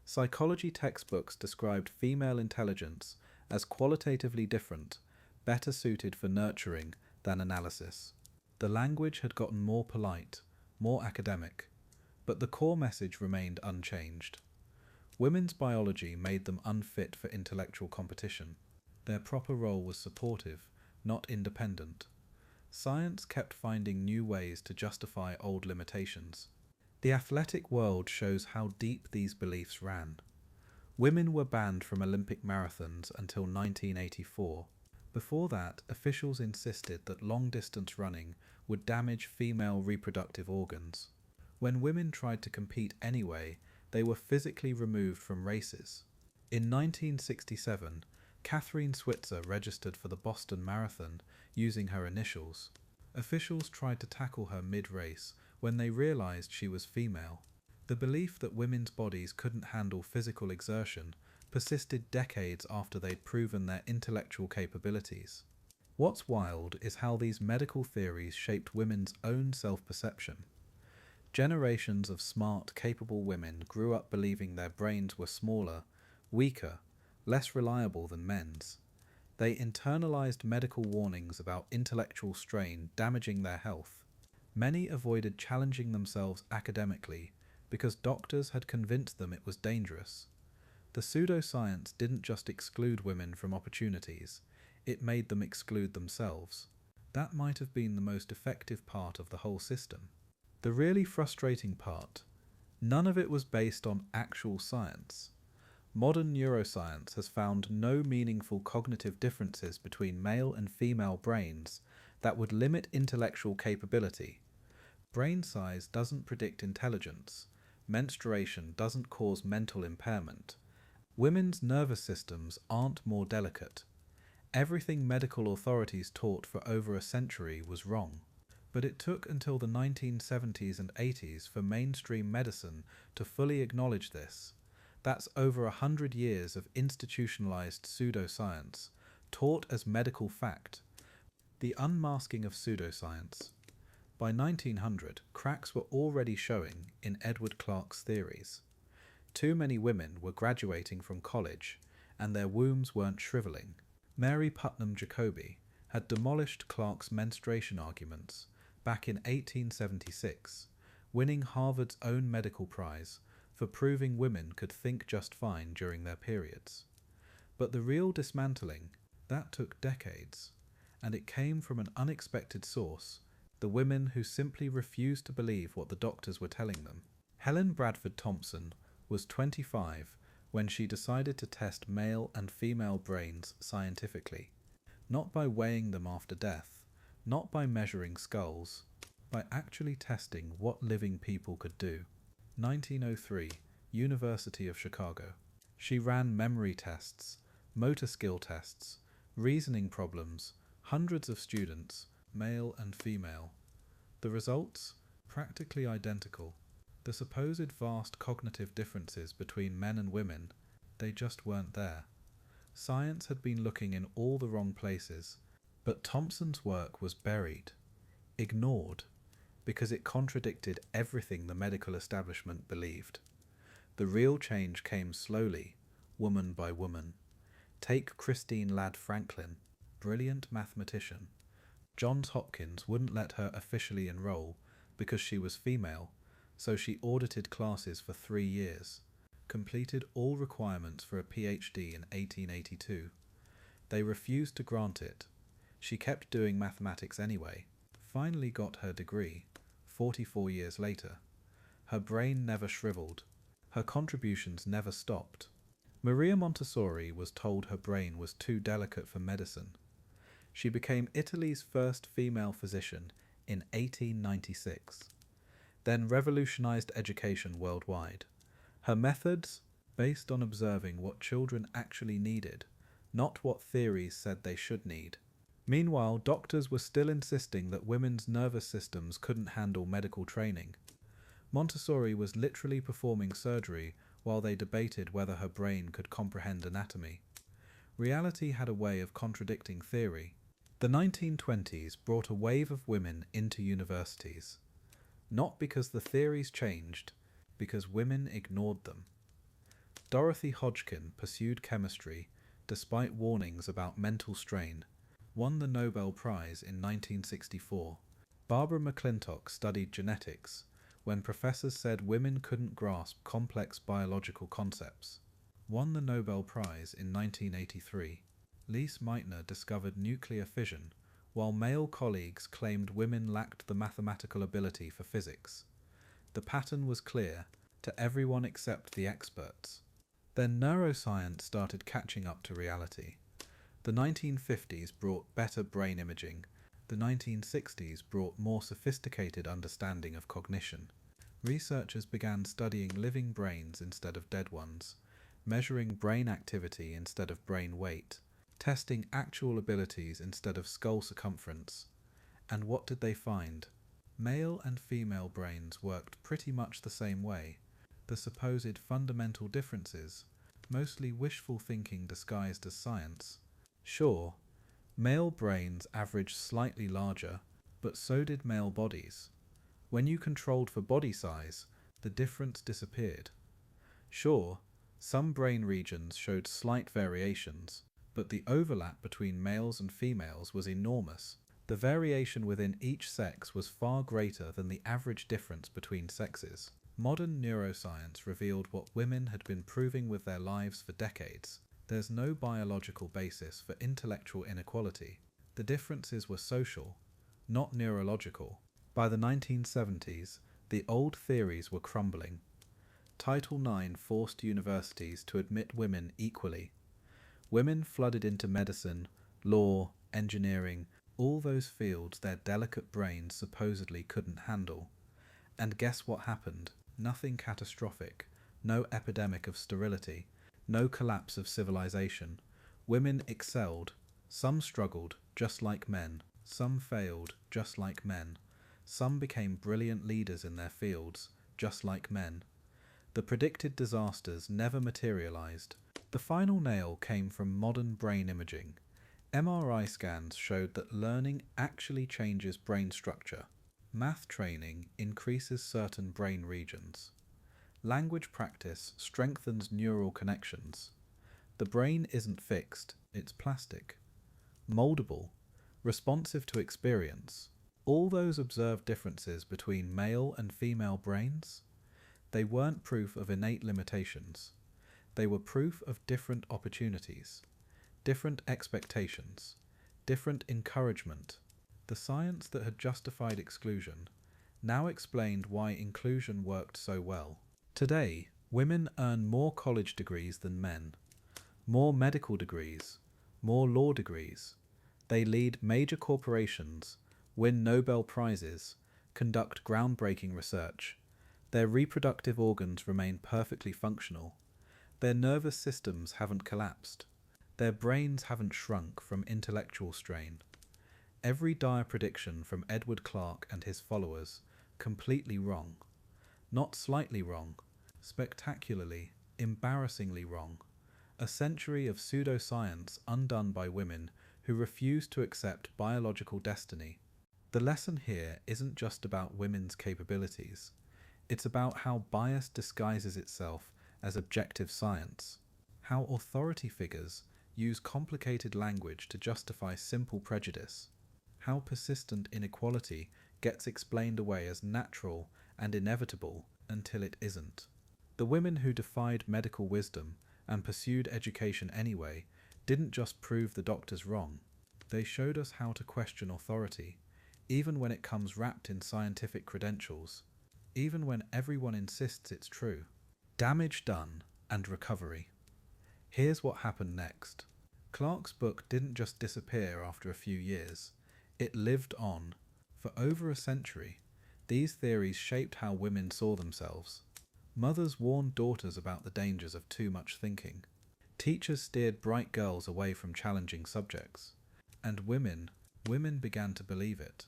Psychology textbooks described female intelligence as qualitatively different, better suited for nurturing than analysis. The language had gotten more polite, more academic, but the core message remained unchanged. Women's biology made them unfit for intellectual competition. Their proper role was supportive, not independent. Science kept finding new ways to justify old limitations. The athletic world shows how deep these beliefs ran. Women were banned from Olympic marathons until 1984. Before that, officials insisted that long-distance running would damage female reproductive organs. When women tried to compete anyway, they were physically removed from races. In 1967, Catherine Switzer registered for the Boston Marathon using her initials. Officials tried to tackle her mid-race when they realized she was female. The belief that women's bodies couldn't handle physical exertion persisted decades after they'd proven their intellectual capabilities. What's wild is how these medical theories shaped women's own self-perception. Generations of smart, capable women grew up believing their brains were smaller, weaker, less reliable than men's. They internalized medical warnings about intellectual strain damaging their health. Many avoided challenging themselves academically because doctors had convinced them it was dangerous. The pseudoscience didn't just exclude women from opportunities, it made them exclude themselves. That might have been the most effective part of the whole system. The really frustrating part, none of it was based on actual science. Modern neuroscience has found no meaningful cognitive differences between male and female brains that would limit intellectual capability. Brain size doesn't predict intelligence. Menstruation doesn't cause mental impairment. Women's nervous systems aren't more delicate. Everything medical authorities taught for over a century was wrong. But it took until the 1970s and 80s for mainstream medicine to fully acknowledge this. That's over 100 years of institutionalized pseudoscience, taught as medical fact. The unmasking of pseudoscience. By 1900, cracks were already showing in Edward Clarke's theories. Too many women were graduating from college, and their wombs weren't shriveling. Mary Putnam Jacobi had demolished Clarke's menstruation arguments back in 1876, winning Harvard's own medical prize for proving women could think just fine during their periods. But the real dismantling, that took decades, and it came from an unexpected source, the women who simply refused to believe what the doctors were telling them. Helen Bradford Thompson was 25 when she decided to test male and female brains scientifically, not by weighing them after death, not by measuring skulls, by actually testing what living people could do. 1903, University of Chicago. She ran memory tests, motor skill tests, reasoning problems, hundreds of students, male and female. The results? Practically identical. The supposed vast cognitive differences between men and women, they just weren't there. Science had been looking in all the wrong places, but Thompson's work was buried, ignored, because it contradicted everything the medical establishment believed. The real change came slowly, woman by woman. Take Christine Ladd Franklin, brilliant mathematician. Johns Hopkins wouldn't let her officially enroll because she was female, so she audited classes for 3 years, completed all requirements for a PhD in 1882. They refused to grant it. She kept doing mathematics anyway, finally got her degree, 44 years later. Her brain never shriveled. Her contributions never stopped. Maria Montessori was told her brain was too delicate for medicine. She became Italy's first female physician in 1896, then revolutionized education worldwide. Her methods, based on observing what children actually needed, not what theories said they should need. Meanwhile, doctors were still insisting that women's nervous systems couldn't handle medical training. Montessori was literally performing surgery while they debated whether her brain could comprehend anatomy. Reality had a way of contradicting theory. The 1920s brought a wave of women into universities, not because the theories changed, because women ignored them. Dorothy Hodgkin pursued chemistry despite warnings about mental strain, won the Nobel Prize in 1964. Barbara McClintock studied genetics when professors said women couldn't grasp complex biological concepts, won the Nobel Prize in 1983. Lise Meitner discovered nuclear fission, while male colleagues claimed women lacked the mathematical ability for physics. The pattern was clear to everyone except the experts. Then neuroscience started catching up to reality. The 1950s brought better brain imaging. The 1960s brought more sophisticated understanding of cognition. Researchers began studying living brains instead of dead ones, measuring brain activity instead of brain weight, testing actual abilities instead of skull circumference. And what did they find? Male and female brains worked pretty much the same way. The supposed fundamental differences, mostly wishful thinking disguised as science. Sure, male brains averaged slightly larger, but so did male bodies. When you controlled for body size, the difference disappeared. Sure, some brain regions showed slight variations, but the overlap between males and females was enormous. The variation within each sex was far greater than the average difference between sexes. Modern neuroscience revealed what women had been proving with their lives for decades. There's no biological basis for intellectual inequality. The differences were social, not neurological. By the 1970s, the old theories were crumbling. Title IX forced universities to admit women equally. Women flooded into medicine, law, engineering, all those fields their delicate brains supposedly couldn't handle. And guess what happened? Nothing catastrophic, no epidemic of sterility, no collapse of civilization. Women excelled. Some struggled, just like men. Some failed, just like men. Some became brilliant leaders in their fields, just like men. The predicted disasters never materialized. The final nail came from modern brain imaging. MRI scans showed that learning actually changes brain structure. Math training increases certain brain regions. Language practice strengthens neural connections. The brain isn't fixed, it's plastic. Moldable, responsive to experience. All those observed differences between male and female brains, they weren't proof of innate limitations. They were proof of different opportunities, different expectations, different encouragement. The science that had justified exclusion now explained why inclusion worked so well. Today, women earn more college degrees than men, more medical degrees, more law degrees. They lead major corporations, win Nobel Prizes, conduct groundbreaking research. Their reproductive organs remain perfectly functional. Their nervous systems haven't collapsed. Their brains haven't shrunk from intellectual strain. Every dire prediction from Edward Clarke and his followers, completely wrong. Not slightly wrong, spectacularly, embarrassingly wrong. A century of pseudoscience undone by women who refuse to accept biological destiny. The lesson here isn't just about women's capabilities. It's about how bias disguises itself as objective science. How authority figures use complicated language to justify simple prejudice. How persistent inequality gets explained away as natural and inevitable until it isn't. The women who defied medical wisdom and pursued education anyway didn't just prove the doctors wrong. They showed us how to question authority, even when it comes wrapped in scientific credentials, even when everyone insists it's true. Damage done and recovery. Here's what happened next. Clarke's book didn't just disappear after a few years. It lived on. For over a century, these theories shaped how women saw themselves. Mothers warned daughters about the dangers of too much thinking. Teachers steered bright girls away from challenging subjects. And women began to believe it.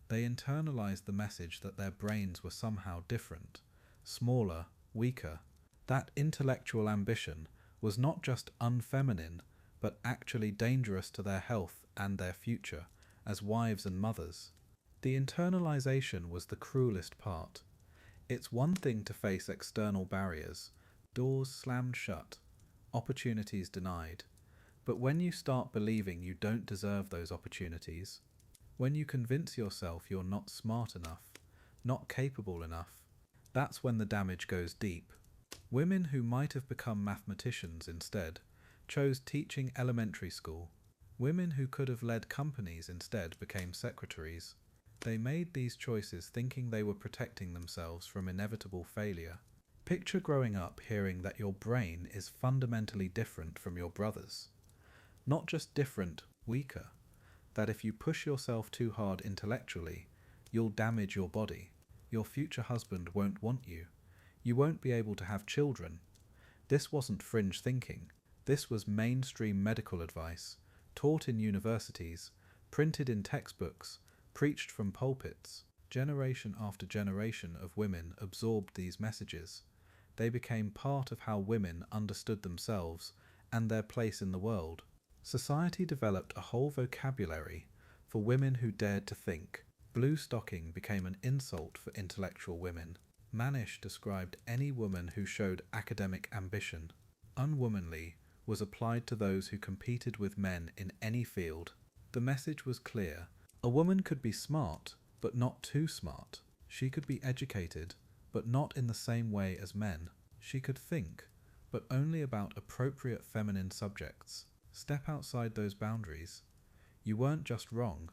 They internalized the message that their brains were somehow different, smaller, weaker. That intellectual ambition was not just unfeminine, but actually dangerous to their health and their future as wives and mothers. The internalization was the cruelest part. It's one thing to face external barriers, doors slammed shut, opportunities denied. But when you start believing you don't deserve those opportunities, when you convince yourself you're not smart enough, not capable enough, that's when the damage goes deep. Women who might have become mathematicians instead chose teaching elementary school. Women who could have led companies instead became secretaries. They made these choices thinking they were protecting themselves from inevitable failure. Picture growing up hearing that your brain is fundamentally different from your brother's. Not just different, weaker. That if you push yourself too hard intellectually, you'll damage your body. Your future husband won't want you. You won't be able to have children. This wasn't fringe thinking. This was mainstream medical advice, taught in universities, printed in textbooks, preached from pulpits. Generation after generation of women absorbed these messages. They became part of how women understood themselves and their place in the world. Society developed a whole vocabulary for women who dared to think. Blue stocking became an insult for intellectual women. Mannish described any woman who showed academic ambition. Unwomanly was applied to those who competed with men in any field. The message was clear. A woman could be smart, but not too smart. She could be educated, but not in the same way as men. She could think, but only about appropriate feminine subjects. Step outside those boundaries. You weren't just wrong,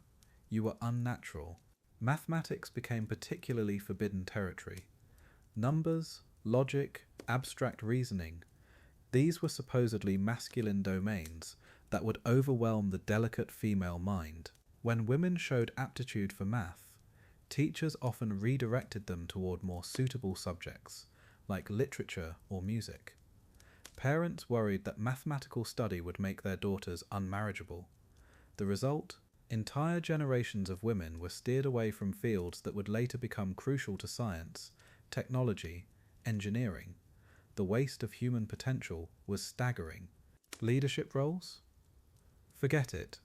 you were unnatural. Mathematics became particularly forbidden territory. Numbers, logic, abstract reasoning, these were supposedly masculine domains that would overwhelm the delicate female mind. When women showed aptitude for math, teachers often redirected them toward more suitable subjects, like literature or music. Parents worried that mathematical study would make their daughters unmarriageable. The result? Entire generations of women were steered away from fields that would later become crucial to science, technology, engineering. The waste of human potential was staggering. Leadership roles? Forget it.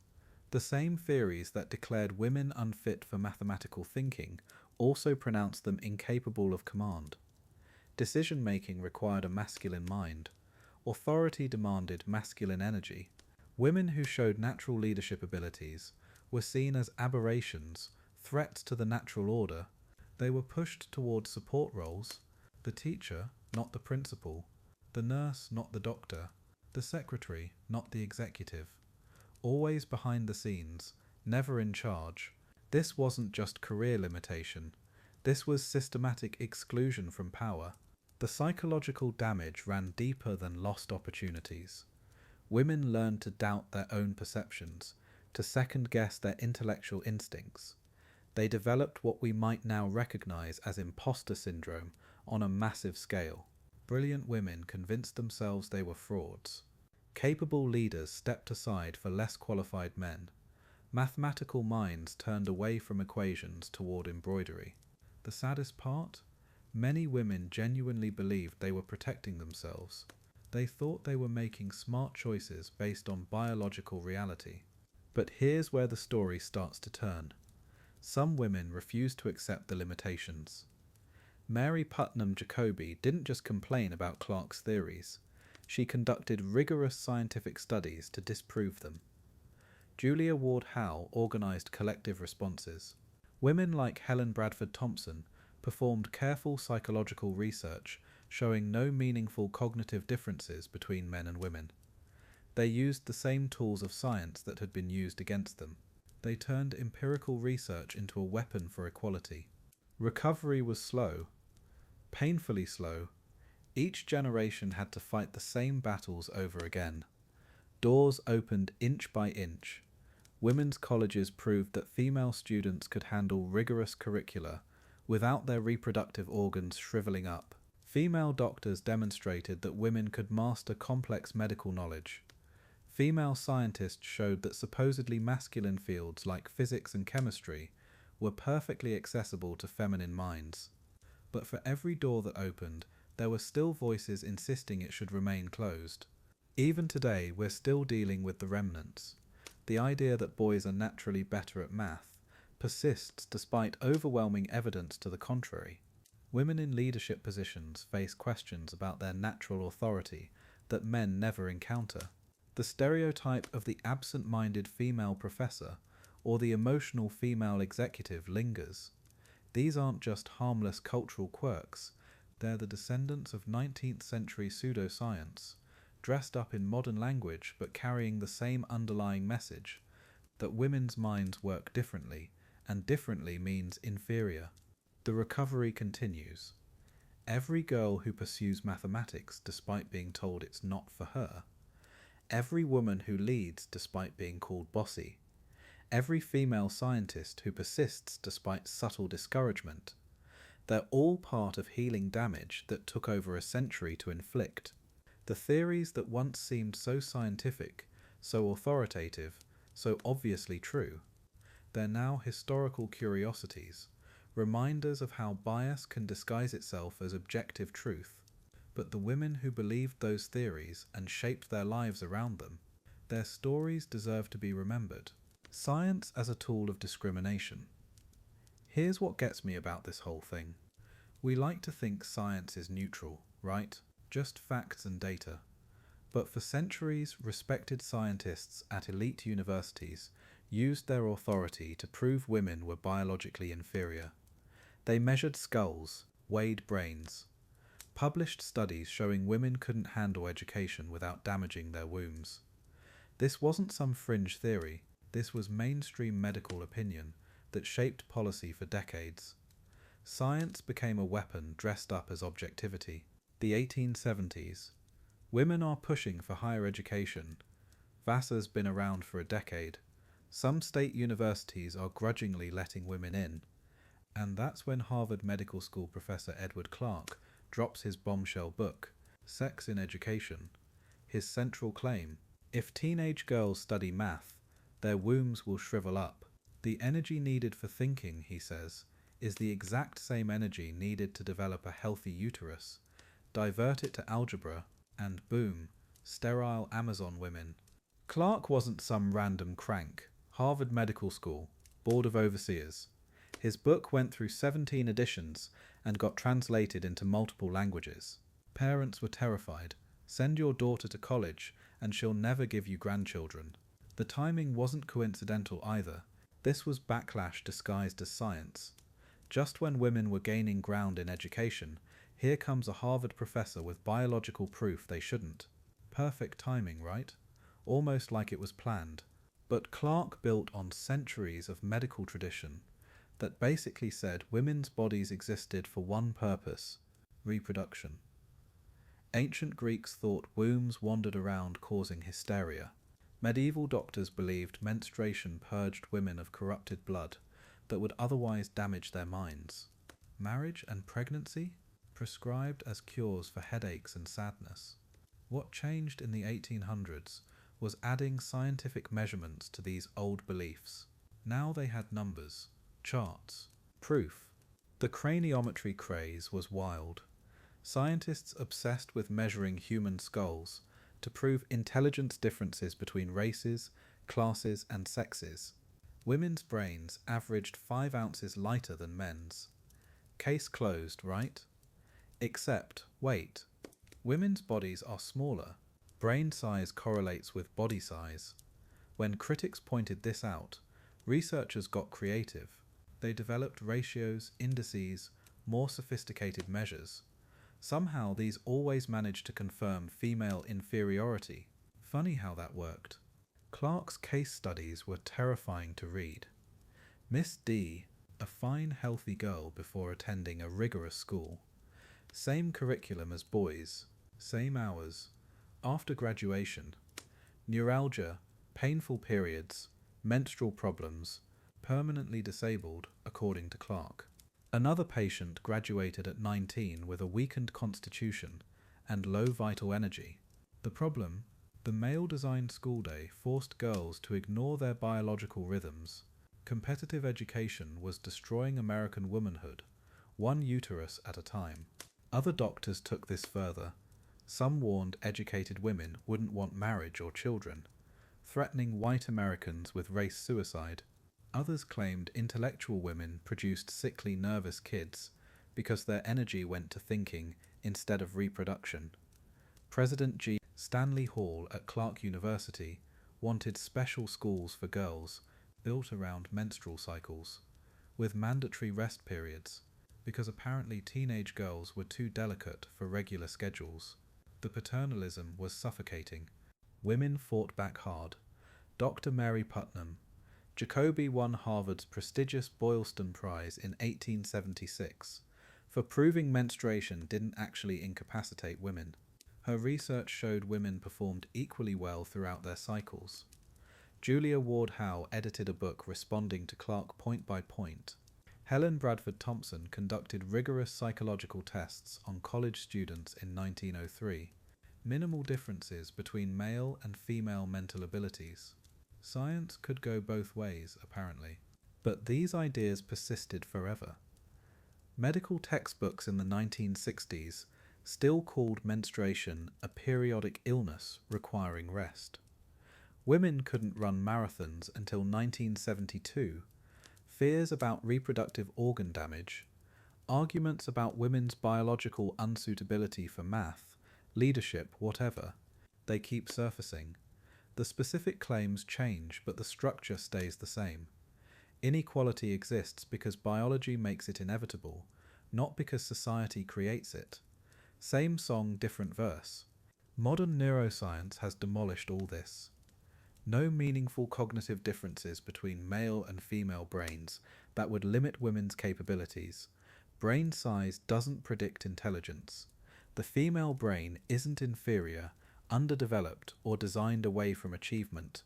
The same theories that declared women unfit for mathematical thinking also pronounced them incapable of command. Decision-making required a masculine mind. Authority demanded masculine energy. Women who showed natural leadership abilities were seen as aberrations, threats to the natural order. They were pushed toward support roles. The teacher, not the principal. The nurse, not the doctor. The secretary, not the executive. Always behind the scenes, never in charge. This wasn't just career limitation. This was systematic exclusion from power. The psychological damage ran deeper than lost opportunities. Women learned to doubt their own perceptions, to second-guess their intellectual instincts. They developed what we might now recognize as imposter syndrome on a massive scale. Brilliant women convinced themselves they were frauds. Capable leaders stepped aside for less qualified men. Mathematical minds turned away from equations toward embroidery. The saddest part? Many women genuinely believed they were protecting themselves. They thought they were making smart choices based on biological reality. But here's where the story starts to turn. Some women refused to accept the limitations. Mary Putnam Jacobi didn't just complain about Clarke's theories. She conducted rigorous scientific studies to disprove them. Julia Ward Howe organized collective responses. Women like Helen Bradford Thompson performed careful psychological research showing no meaningful cognitive differences between men and women. They used the same tools of science that had been used against them. They turned empirical research into a weapon for equality. Recovery was slow, painfully slow. Each generation had to fight the same battles over again. Doors opened inch by inch. Women's colleges proved that female students could handle rigorous curricula without their reproductive organs shriveling up. Female doctors demonstrated that women could master complex medical knowledge. Female scientists showed that supposedly masculine fields like physics and chemistry were perfectly accessible to feminine minds. But for every door that opened, there were still voices insisting it should remain closed. Even today, we're still dealing with the remnants. The idea that boys are naturally better at math persists despite overwhelming evidence to the contrary. Women in leadership positions face questions about their natural authority that men never encounter. The stereotype of the absent-minded female professor or the emotional female executive lingers. These aren't just harmless cultural quirks, they're the descendants of 19th century pseudoscience, dressed up in modern language but carrying the same underlying message, that women's minds work differently, and differently means inferior. The recovery continues. Every girl who pursues mathematics despite being told it's not for her, every woman who leads despite being called bossy, every female scientist who persists despite subtle discouragement, they're all part of healing damage that took over a century to inflict. The theories that once seemed so scientific, so authoritative, so obviously true, they're now historical curiosities, reminders of how bias can disguise itself as objective truth. But the women who believed those theories and shaped their lives around them, their stories deserve to be remembered. Science as a tool of discrimination. Here's what gets me about this whole thing. We like to think science is neutral, right? Just facts and data. But for centuries, respected scientists at elite universities used their authority to prove women were biologically inferior. They measured skulls, weighed brains, published studies showing women couldn't handle education without damaging their wombs. This wasn't some fringe theory, this was mainstream medical opinion that shaped policy for decades. Science became a weapon dressed up as objectivity. The 1870s. Women are pushing for higher education. Vassar's been around for a decade. Some state universities are grudgingly letting women in. And that's when Harvard Medical School professor Edward Clarke drops his bombshell book, Sex in Education. His central claim: if teenage girls study math, their wombs will shrivel up. The energy needed for thinking, he says, is the exact same energy needed to develop a healthy uterus. Divert it to algebra, and boom, sterile Amazon women. Clarke wasn't some random crank. Harvard Medical School, Board of Overseers. His book went through 17 editions and got translated into multiple languages. Parents were terrified. Send your daughter to college and she'll never give you grandchildren. The timing wasn't coincidental either. This was backlash disguised as science. Just when women were gaining ground in education, here comes a Harvard professor with biological proof they shouldn't. Perfect timing, right? Almost like it was planned. But Clarke built on centuries of medical tradition that basically said women's bodies existed for one purpose: reproduction. Ancient Greeks thought wombs wandered around causing hysteria. Medieval doctors believed menstruation purged women of corrupted blood that would otherwise damage their minds. Marriage and pregnancy? Prescribed as cures for headaches and sadness. What changed in the 1800s was adding scientific measurements to these old beliefs. Now they had numbers, charts, proof. The craniometry craze was wild. Scientists obsessed with measuring human skulls to prove intelligence differences between races, classes, and sexes. Women's brains averaged 5 ounces lighter than men's. Case closed, right? Except, wait, women's bodies are smaller. Brain size correlates with body size. When critics pointed this out, researchers got creative. They developed ratios, indices, more sophisticated measures. Somehow these always managed to confirm female inferiority. Funny how that worked. Clarke's case studies were terrifying to read. Miss D, a fine, healthy girl before attending a rigorous school. Same curriculum as boys, same hours. After graduation, neuralgia, painful periods, menstrual problems, permanently disabled, according to Clarke. Another patient graduated at 19 with a weakened constitution and low vital energy. The problem? The male-designed school day forced girls to ignore their biological rhythms. Competitive education was destroying American womanhood, one uterus at a time. Other doctors took this further. Some warned educated women wouldn't want marriage or children, threatening white Americans with race suicide. Others claimed intellectual women produced sickly, nervous kids because their energy went to thinking instead of reproduction. President G. Stanley Hall at Clarke University wanted special schools for girls built around menstrual cycles, with mandatory rest periods, because apparently teenage girls were too delicate for regular schedules. The paternalism was suffocating. Women fought back hard. Dr. Mary Putnam Jacobi won Harvard's prestigious Boylston Prize in 1876 for proving menstruation didn't actually incapacitate women. Her research showed women performed equally well throughout their cycles. Julia Ward Howe edited a book responding to Clarke point by point. Helen Bradford Thompson conducted rigorous psychological tests on college students in 1903. Minimal differences between male and female mental abilities. Science could go both ways, apparently. But these ideas persisted forever. Medical textbooks in the 1960s still called menstruation a periodic illness requiring rest. Women couldn't run marathons until 1972. Fears about reproductive organ damage, arguments about women's biological unsuitability for math, leadership, whatever, they keep surfacing. The specific claims change, but the structure stays the same. Inequality exists because biology makes it inevitable, not because society creates it. Same song, different verse. Modern neuroscience has demolished all this. No meaningful cognitive differences between male and female brains that would limit women's capabilities. Brain size doesn't predict intelligence. The female brain isn't inferior, underdeveloped, or designed away from achievement.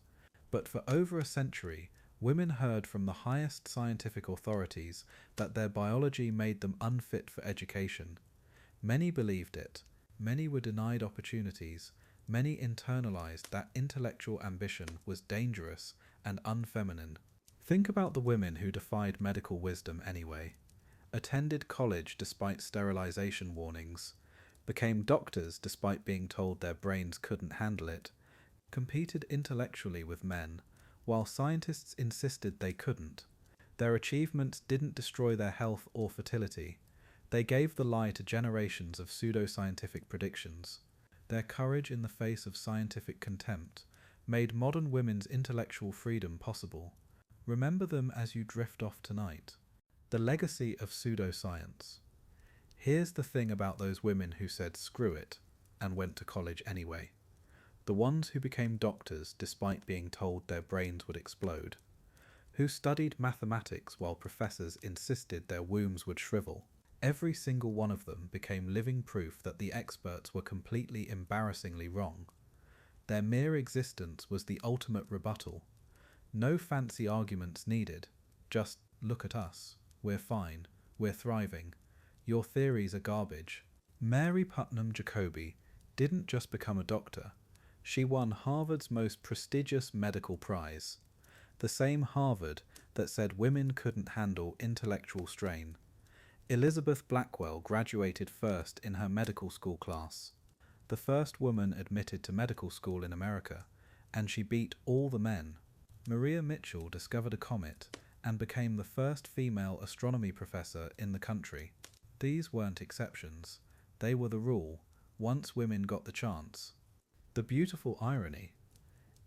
But for over a century, women heard from the highest scientific authorities that their biology made them unfit for education. Many believed it. Many were denied opportunities. Many internalized that intellectual ambition was dangerous and unfeminine. Think about the women who defied medical wisdom anyway, attended college despite sterilization warnings, became doctors despite being told their brains couldn't handle it, competed intellectually with men, while scientists insisted they couldn't. Their achievements didn't destroy their health or fertility. They gave the lie to generations of pseudoscientific predictions. Their courage in the face of scientific contempt made modern women's intellectual freedom possible. Remember them as you drift off tonight. The legacy of pseudoscience. Here's the thing about those women who said screw it and went to college anyway. The ones who became doctors despite being told their brains would explode. Who studied mathematics while professors insisted their wombs would shrivel. Every single one of them became living proof that the experts were completely embarrassingly wrong. Their mere existence was the ultimate rebuttal. No fancy arguments needed. Just look at us. We're fine. We're thriving. Your theories are garbage. Mary Putnam Jacobi didn't just become a doctor. She won Harvard's most prestigious medical prize. The same Harvard that said women couldn't handle intellectual strain. Elizabeth Blackwell graduated first in her medical school class, the first woman admitted to medical school in America, and she beat all the men. Maria Mitchell discovered a comet and became the first female astronomy professor in the country. These weren't exceptions. They were the rule, once women got the chance. The beautiful irony.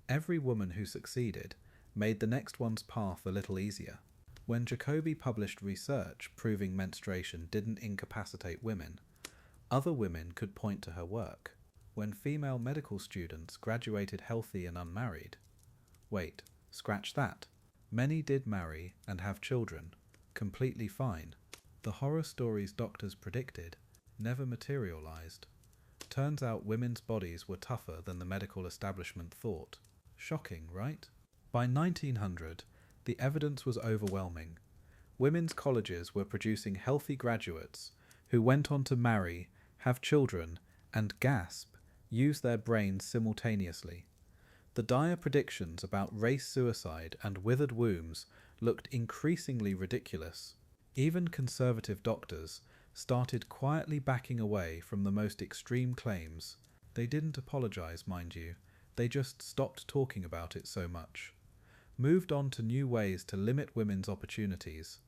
Every woman who succeeded made the next one's path a little easier. When Jacobi published research proving menstruation didn't incapacitate women, other women could point to her work. When female medical students graduated healthy and unmarried, Wait, scratch that. Many did marry and have children, completely fine. The horror stories doctors predicted never materialized. Turns out women's bodies were tougher than the medical establishment thought. Shocking, right? By 1900, the evidence was overwhelming. Women's colleges were producing healthy graduates who went on to marry, have children, and gasp, use their brains simultaneously. The dire predictions about race suicide and withered wombs looked increasingly ridiculous. Even conservative doctors started quietly backing away from the most extreme claims. They didn't apologize, mind you, they just stopped talking about it so much. Moved on to new ways to limit women's opportunities.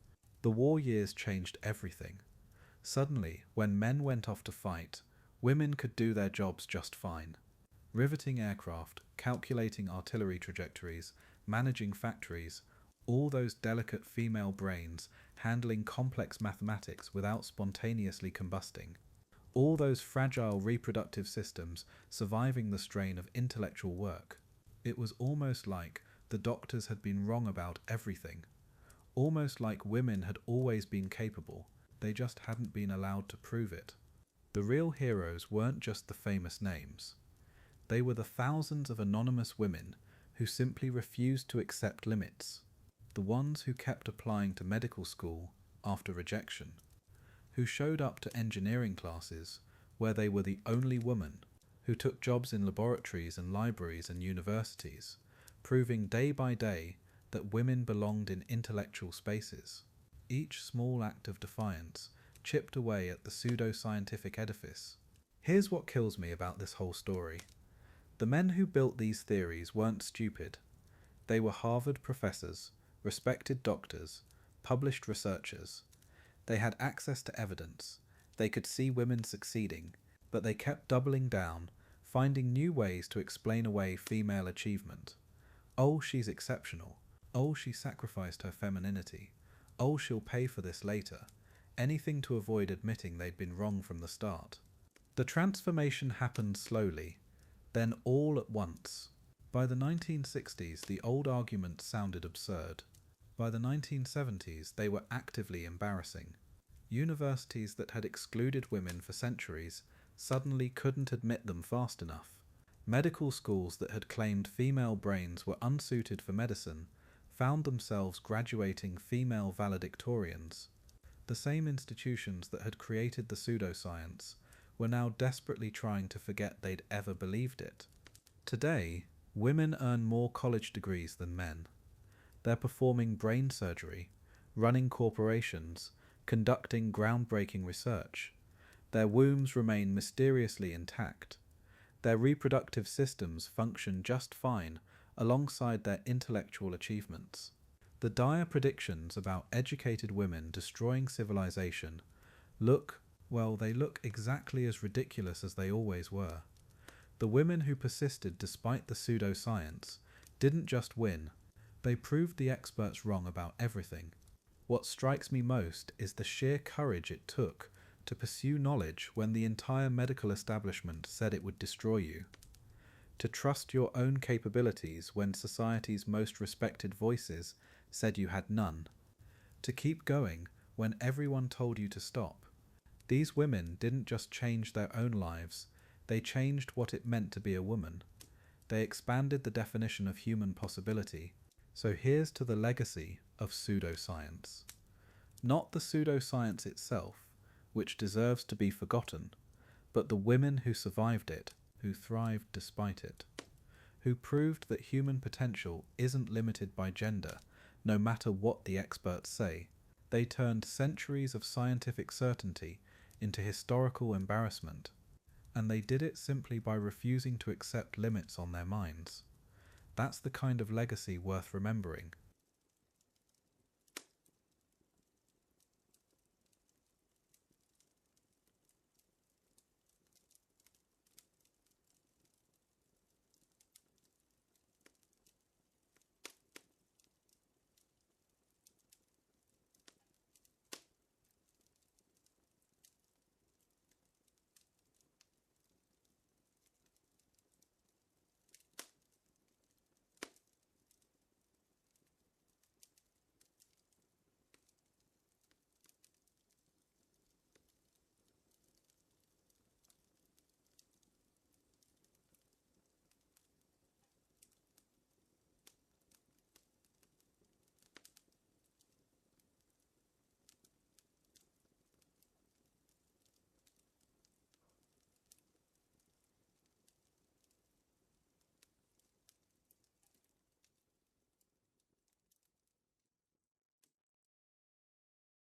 The war years changed everything. Suddenly, when men went off to fight, women could do their jobs just fine. Riveting aircraft, calculating artillery trajectories, managing factories, all those delicate female brains handling complex mathematics without spontaneously combusting. All those fragile reproductive systems surviving the strain of intellectual work. It was almost like the doctors had been wrong about everything. Almost like women had always been capable, they just hadn't been allowed to prove it. The real heroes weren't just the famous names. They were the thousands of anonymous women who simply refused to accept limits. The ones who kept applying to medical school after rejection. Who showed up to engineering classes where they were the only woman. Who took jobs in laboratories and libraries and universities, proving day by day that women belonged in intellectual spaces. Each small act of defiance chipped away at the pseudo-scientific edifice. Here's what kills me about this whole story. The men who built these theories weren't stupid. They were Harvard professors, respected doctors, published researchers. They had access to evidence. They could see women succeeding, but they kept doubling down, finding new ways to explain away female achievement. Oh, she's exceptional. Oh, she sacrificed her femininity. Oh, she'll pay for this later. Anything to avoid admitting they'd been wrong from the start. The transformation happened slowly, then all at once. By the 1960s, the old arguments sounded absurd. By the 1970s, they were actively embarrassing. Universities that had excluded women for centuries suddenly couldn't admit them fast enough. Medical schools that had claimed female brains were unsuited for medicine found themselves graduating female valedictorians. The same institutions that had created the pseudoscience were now desperately trying to forget they'd ever believed it. Today, women earn more college degrees than men. They're performing brain surgery, running corporations, conducting groundbreaking research. Their wombs remain mysteriously intact. Their reproductive systems function just fine alongside their intellectual achievements. The dire predictions about educated women destroying civilization look exactly as ridiculous as they always were. The women who persisted despite the pseudoscience didn't just win, they proved the experts wrong about everything. What strikes me most is the sheer courage it took to pursue knowledge when the entire medical establishment said it would destroy you. To trust your own capabilities when society's most respected voices said you had none. To keep going when everyone told you to stop. These women didn't just change their own lives, they changed what it meant to be a woman. They expanded the definition of human possibility. So here's to the legacy of pseudoscience. Not the pseudoscience itself, which deserves to be forgotten, but the women who survived it, who thrived despite it, who proved that human potential isn't limited by gender, no matter what the experts say. They turned centuries of scientific certainty into historical embarrassment, and they did it simply by refusing to accept limits on their minds. That's the kind of legacy worth remembering.